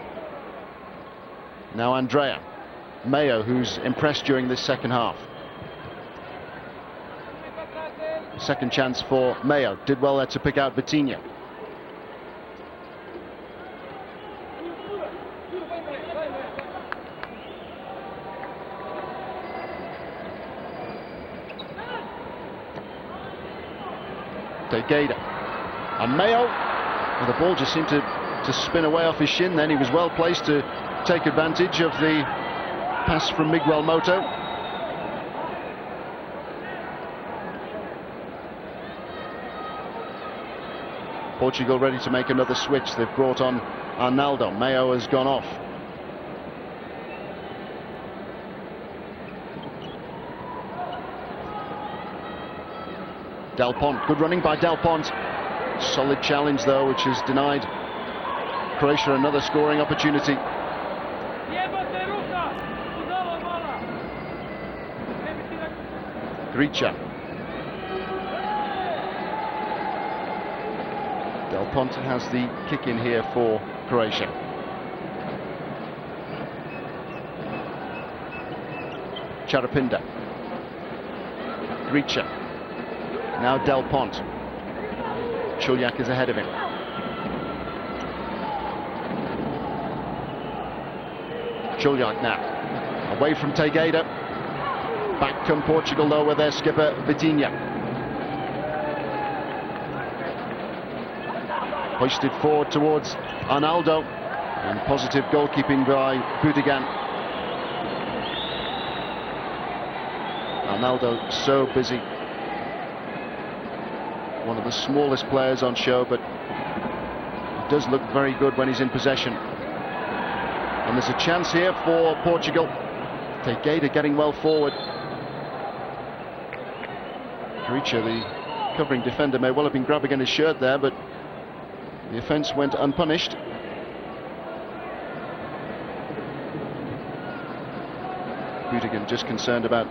Now Andrea. MAJO, who's impressed during this second half. Second chance for MAJO. Did well there to pick out VITINHA. TEIXEIRA. And MAJO. Well, the ball just seemed to spin away off his shin then. He was well placed to take advantage of the pass from Miguel Moto. Portugal ready to make another switch. They've brought on ARNALDO. MAJO has gone off. Del Ponte. Good running by Del Ponte. Solid challenge though, which has denied Croatia another scoring opportunity. GRICAR. Del Ponte has the kick in here for Croatia. CARAPINA. GRICAR. Now Del Ponte. Chuliak is ahead of him. Chuliak now. Away from TEIXEIRA. Back come Portugal though with their skipper VITINHA. Hoisted forward towards ARNALDO, and positive goalkeeping by BUTIGAN. ARNALDO so busy. One of the smallest players on show, but he does look very good when he's in possession. And there's a chance here for Portugal. TEIXEIRA getting well forward. GRICAR, the covering defender, may well have been grabbing at his shirt there, but the offence went unpunished. BUTIGAN just concerned about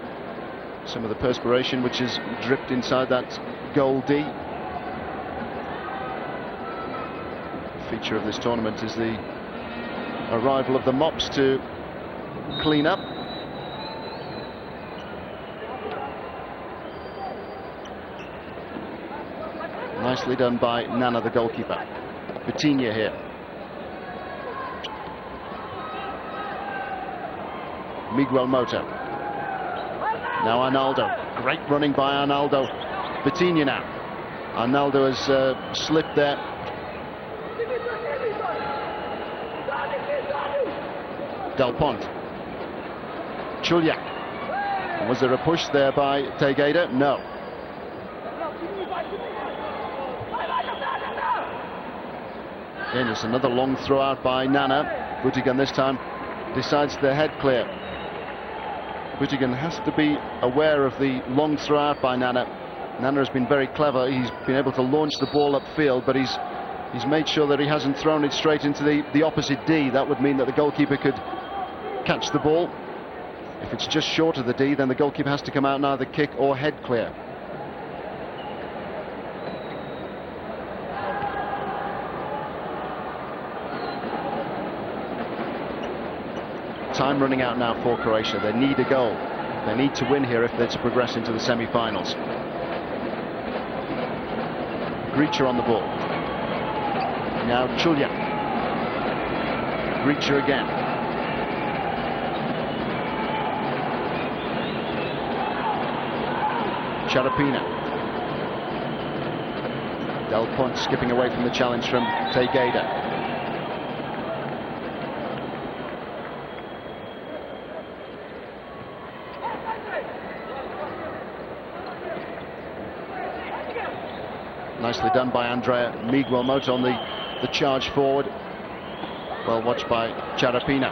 some of the perspiration which has dripped inside that goal D. The feature of this tournament is the arrival of the mops to clean up. Nicely done by Nana, the goalkeeper. VITINHA here. Miguel Moto. Now ARNALDO. Great running by ARNALDO. VITINHA now. ARNALDO has slipped there. Del Ponte. Chuliak. Was there a push there by TEIXEIRA? No. Again, it's another long throw out by Nana. BUTIGAN this time decides to head clear. BUTIGAN has to be aware of the long throw out by Nana. Nana has been very clever. He's been able to launch the ball upfield, but he's made sure that he hasn't thrown it straight into the opposite D. That would mean that the goalkeeper could catch the ball. If it's just short of the D, then the goalkeeper has to come out and either kick or head clear. Time running out now for Croatia. They need a goal. They need to win here if they're to progress into the semi-finals. GRICAR on the ball. Now Chulia. GRICAR again. CARAPINA. Del Ponte skipping away from the challenge from TEIXEIRA. Nicely done by Andrea Miguel Mota on the charge forward. Well watched by CARAPINA.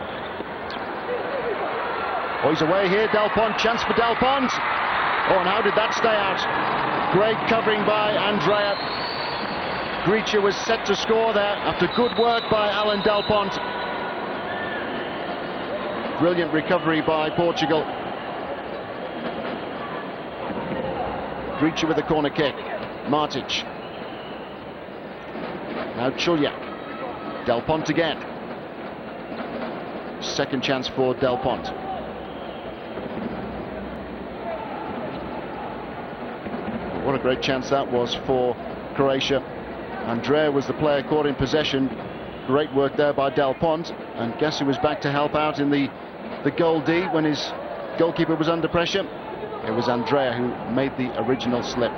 Oh, he's away here, Del Ponte, chance for Del Ponte. Oh, and how did that stay out? Great covering by Andrea. GRICAR was set to score there after good work by Alan Del Ponte. Brilliant recovery by Portugal. GRICAR with the corner kick. MARTIC. Now Chulia. Del Ponte again. Second chance for Del Ponte. What a great chance that was for Croatia. Andrea was the player caught in possession. Great work there by Del Ponte. And guess who was back to help out in the goal D when his goalkeeper was under pressure? It was Andrea who made the original slip.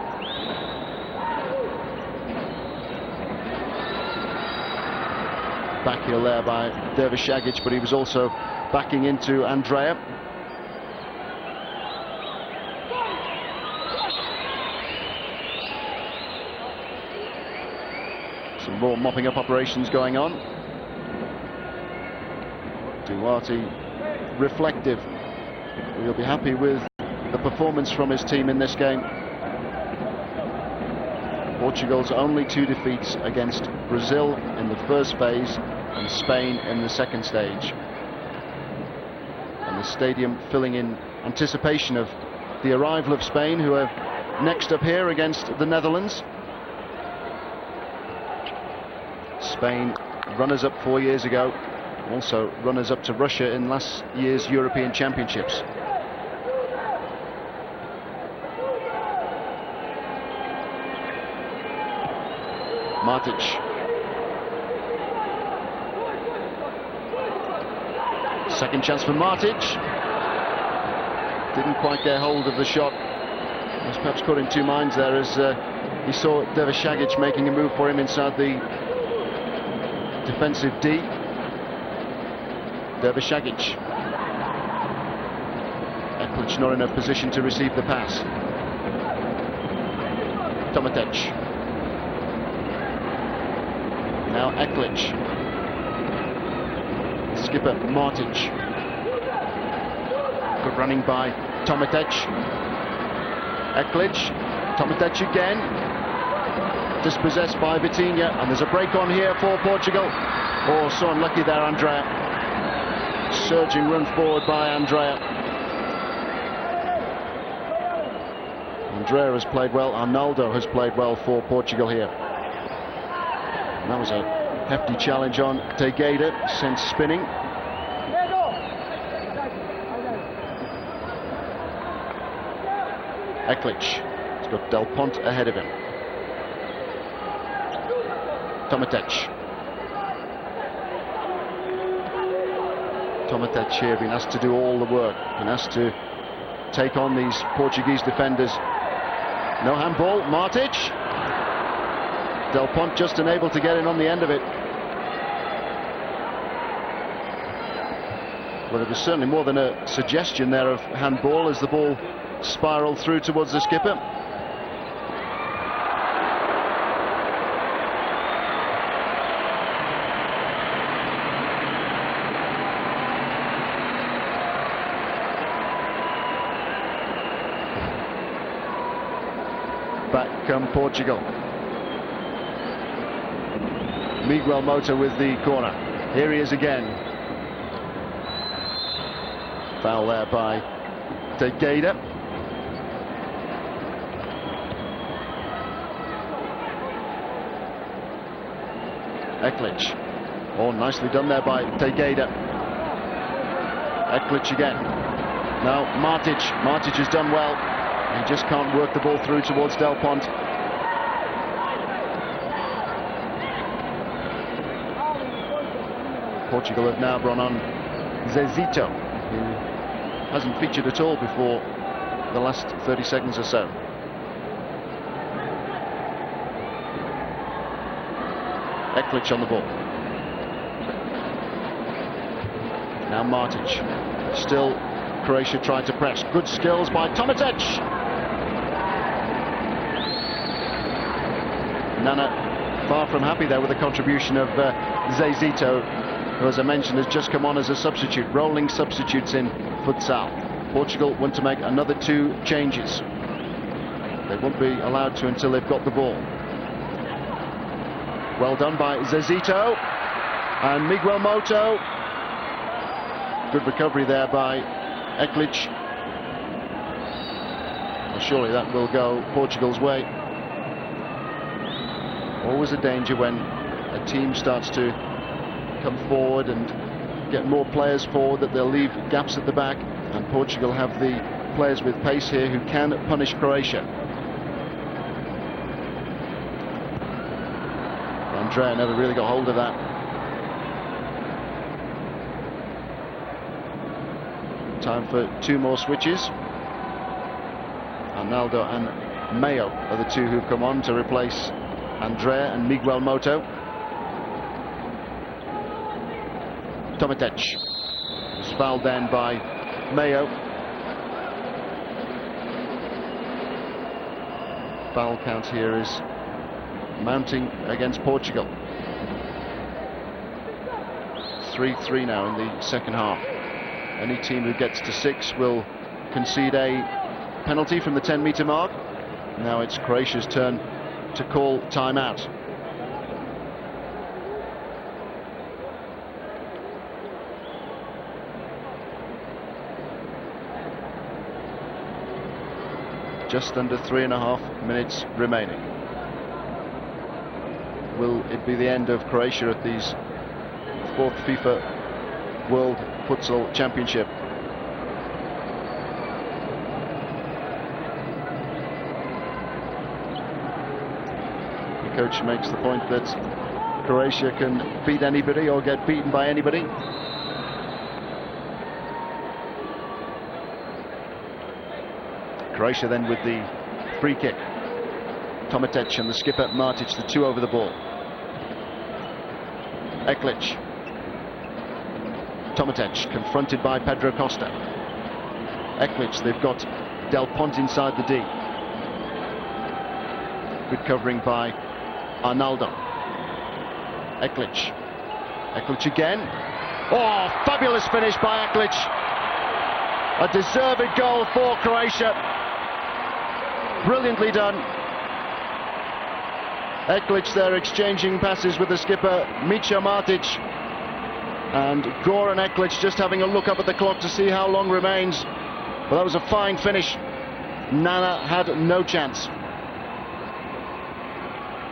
Back heel there by DERVISAGIC, but he was also backing into Andrea. Some more mopping up operations going on. Duarte reflective. He'll be happy with the performance from his team in this game. Portugal's only 2 defeats against Brazil in the first phase and Spain in the second stage. And the stadium filling in anticipation of the arrival of Spain, who are next up here against the Netherlands. Spain, runners-up 4 years ago, also runners-up to Russia in last year's European Championships. MARTIC. Second chance for MARTIC. Didn't quite get hold of the shot. He was perhaps caught in two minds there as he saw DERVISAGIC making a move for him inside the defensive D. DERVISAGIC. EKLIC not in a position to receive the pass. TOMICIC. Now EKLIC. Skipper MARTIC. Good running by TOMICIC. EKLIC. TOMICIC again. Dispossessed by VITINHA, and there's a break on here for Portugal. Oh, so unlucky there, Andrea. Surging run forward by Andrea. Andrea has played well. Arnaldo has played well for Portugal here. And that was a hefty challenge on TEIXEIRA, sent spinning. EKLIC. He's got Del Ponte ahead of him. TOMICIC. TOMICIC here being asked to do all the work, been asked to take on these Portuguese defenders. No handball, MARTIC. Del Ponte just unable to get in on the end of it. Well, it was certainly more than a suggestion there of handball as the ball spiraled through towards the skipper. Back come Portugal. Miguel Mota with the corner. Here he is again. Foul there by TEIXEIRA. EKLIC. Oh, nicely done there by TEIXEIRA. EKLIC again. Now Martic has done well. He just can't work the ball through towards Del Ponte. Portugal have now brought on Zezito, who hasn't featured at all before the last 30 seconds or so. EKLIC on the ball. Now Martic. Still Croatia trying to press. Good skills by TOMICIC. Nana far from happy there with the contribution of Zezito, who, as I mentioned, has just come on as a substitute. Rolling substitutes in futsal. Portugal want to make another 2 changes. They won't be allowed to until they've got the ball. Well done by Zezito and Miguel Moto. Good recovery there by EKLIC. Well, surely that will go Portugal's way. Always a danger when a team starts to come forward and get more players forward, that they'll leave gaps at the back, and Portugal have the players with pace here who can punish Croatia. Andrea never really got hold of that. Time for 2 more switches. Arnaldo and Mayo are the 2 who've come on to replace Andrea and Miguel Moto. TOMICIC was fouled then by Mayo. Foul count here is mounting against Portugal. 3-3 now in the second half. Any team who gets to 6 will concede a penalty from the 10-meter mark. Now it's Croatia's turn to call timeout. Just under 3.5 minutes remaining. Will it be the end of Croatia at these 4th FIFA World Futsal Championship? The coach makes the point that Croatia can beat anybody or get beaten by anybody. Croatia then with the free kick. TOMICIC and the skipper Martic, the 2 over the ball. EKLIC. TOMICIC confronted by Pedro Costa. EKLIC, they've got Del Ponte inside the D. Good covering by Arnaldo. EKLIC. EKLIC again. Oh, fabulous finish by EKLIC. A deserved goal for Croatia. Brilliantly done. EKLIC there exchanging passes with the skipper Micha Martic, and Goran EKLIC just having a look up at the clock to see how long remains. Well, that was a fine finish. Nana had no chance.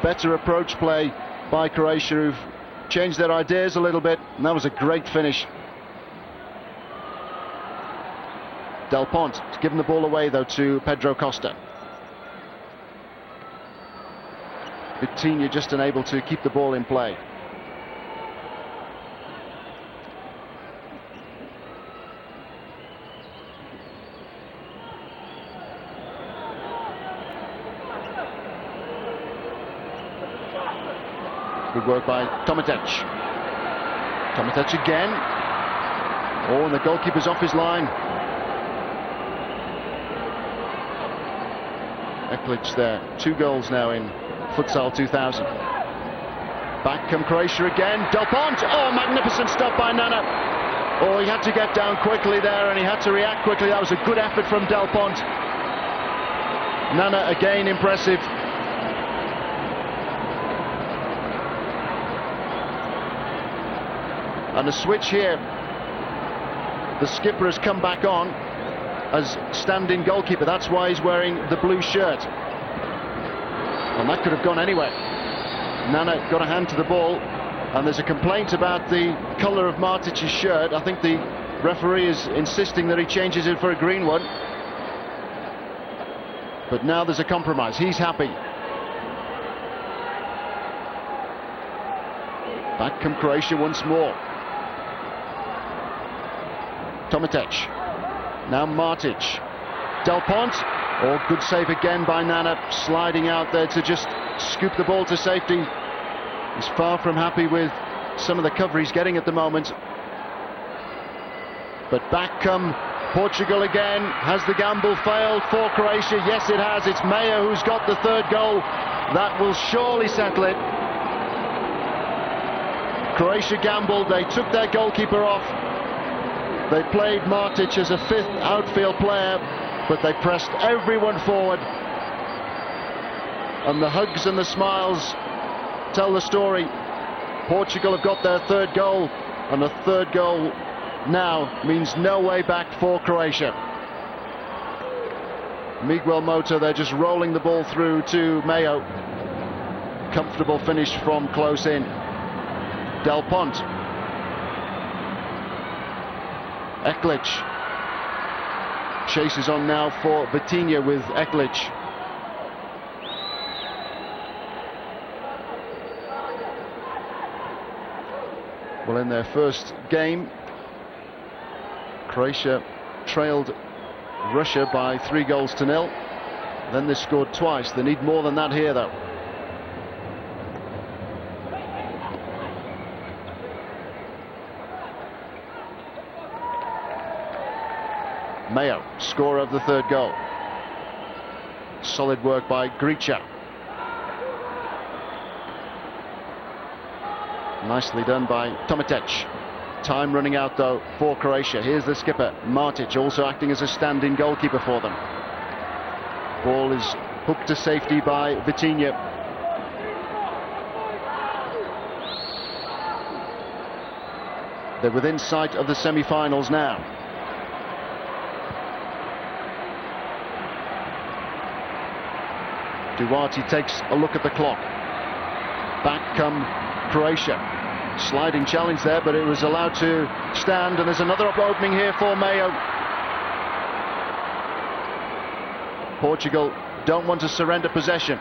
Better approach play by Croatia, who've changed their ideas a little bit, and that was a great finish. Del Ponte giving the ball away though to Pedro Costa. VITINHA just unable to keep the ball in play. Good work by TOMICIC. TOMICIC again. Oh, and the goalkeeper's off his line. EKLIC there, 2 goals now in Futsal 2000. Back come Croatia again. Del Ponte. Oh, magnificent stuff by Nana. Oh, he had to get down quickly there and he had to react quickly. That was a good effort from Del Ponte. Nana again impressive. And a switch here. The skipper has come back on as stand-in goalkeeper. That's why he's wearing the blue shirt. And that could have gone anywhere. Nana got a hand to the ball, and there's a complaint about the colour of Martic's shirt. I think the Referee is insisting that he changes it for a green one. But now there's a compromise. He's happy. Back come Croatia once more. Tomic. Now Martic. Del Ponte. Oh, good save again by Nana, sliding out there to just scoop the ball to safety. He's far from happy with some of the cover he's getting at the moment. But back come Portugal again. Has the gamble failed for Croatia? Yes, it has. It's MAJO who's got the third goal. That will surely settle it. Croatia gambled. They took their goalkeeper off. They played Martic as a fifth outfield player, but they pressed everyone forward. And the hugs and the smiles tell the story. Portugal have got their third goal, and a third goal now means no way back for Croatia. Miguel Mota, they're just rolling the ball through to MAJO. Comfortable finish from close in. Del Ponte. EKLIC. Chases on now for VITINHA with EKLIC. Well, in their first game, Croatia trailed Russia by 3-0. Then they scored twice. They need more than that here, though. MAJO, scorer of the third goal. Solid work by GRICAR. Nicely done by Tomic. Time running out though for Croatia. Here's the skipper, Martic, also acting as a stand-in goalkeeper for them. Ball is hooked to safety by VITINHA. They're within sight of the semi-finals now. Duarte takes a look at the clock. Back come Croatia. Sliding challenge there, but it was allowed to stand, and there's another opening here for MAJO. Portugal don't want to surrender possession.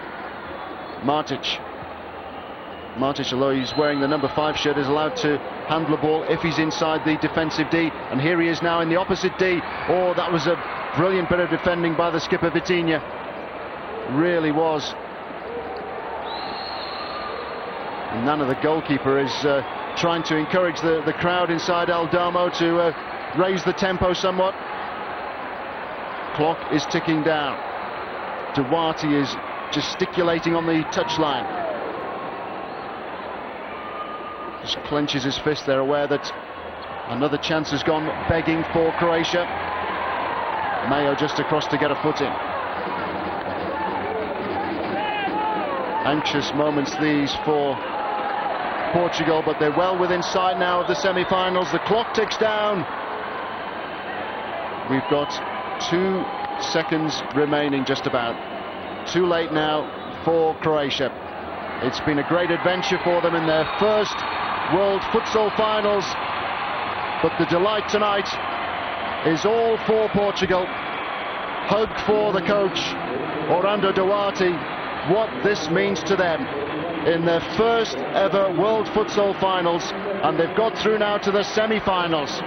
Martic, although he's wearing the number 5 shirt, is allowed to handle the ball if he's inside the defensive D, and here he is now in the opposite D. Oh, that was a brilliant bit of defending by the skipper VITINHA. Really was. And none of the goalkeeper is trying to encourage the crowd inside El Domo to raise the tempo somewhat. Clock is ticking down. Duarte is gesticulating on the touchline. Just clenches his fist there, aware that another chance has gone begging for Croatia. MAJO just across to get a foot in. Anxious moments these for Portugal, but they're well within sight now of the semi-finals. The clock ticks down. We've got 2 seconds remaining, just about. Too late now for Croatia. It's been a great adventure for them in their first World Futsal Finals, but the delight tonight is all for Portugal. Hug for the coach, Orlando Duarte. What this means to them in their first ever World Futsal Finals, and they've got through now to the semi-finals.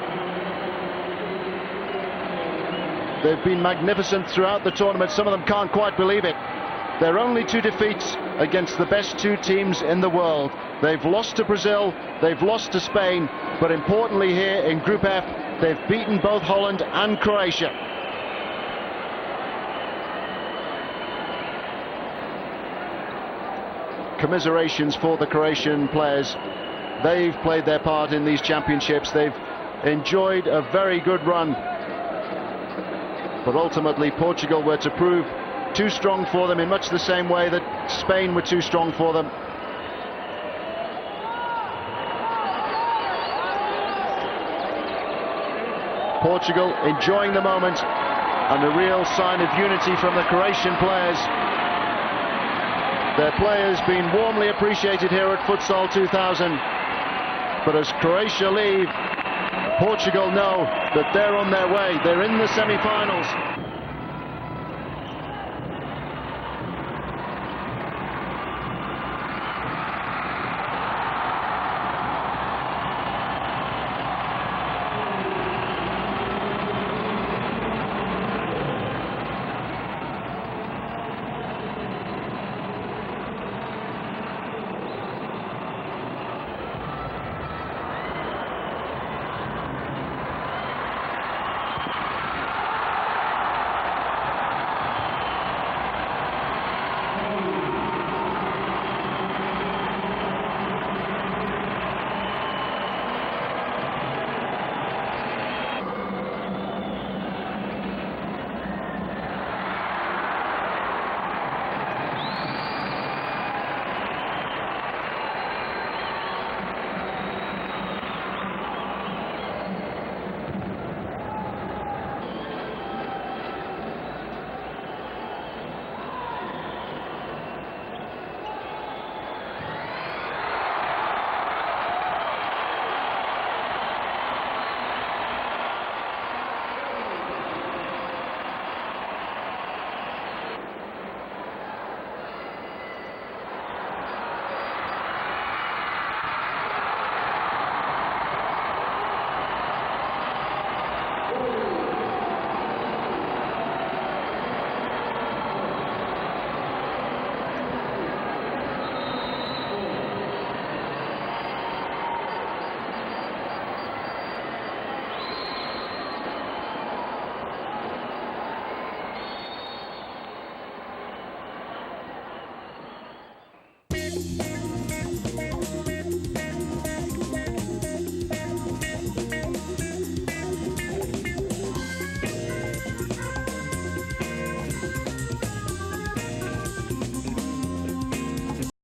They've been magnificent throughout the tournament. Some of them can't quite believe it. They're only 2 defeats against the best 2 teams in the world. They've lost to Brazil, they've lost to Spain, but importantly here in Group F, they've beaten both Holland and Croatia. Commiserations for the Croatian players. They've played their part in these championships. They've enjoyed a very good run. But ultimately, Portugal were to prove too strong for them in much the same way that Spain were too strong for them. Portugal enjoying the moment, and a real sign of unity from the Croatian players. Their players being warmly appreciated here at Futsal 2000. But as Croatia leave, Portugal know that they're on their way. They're in the semi-finals.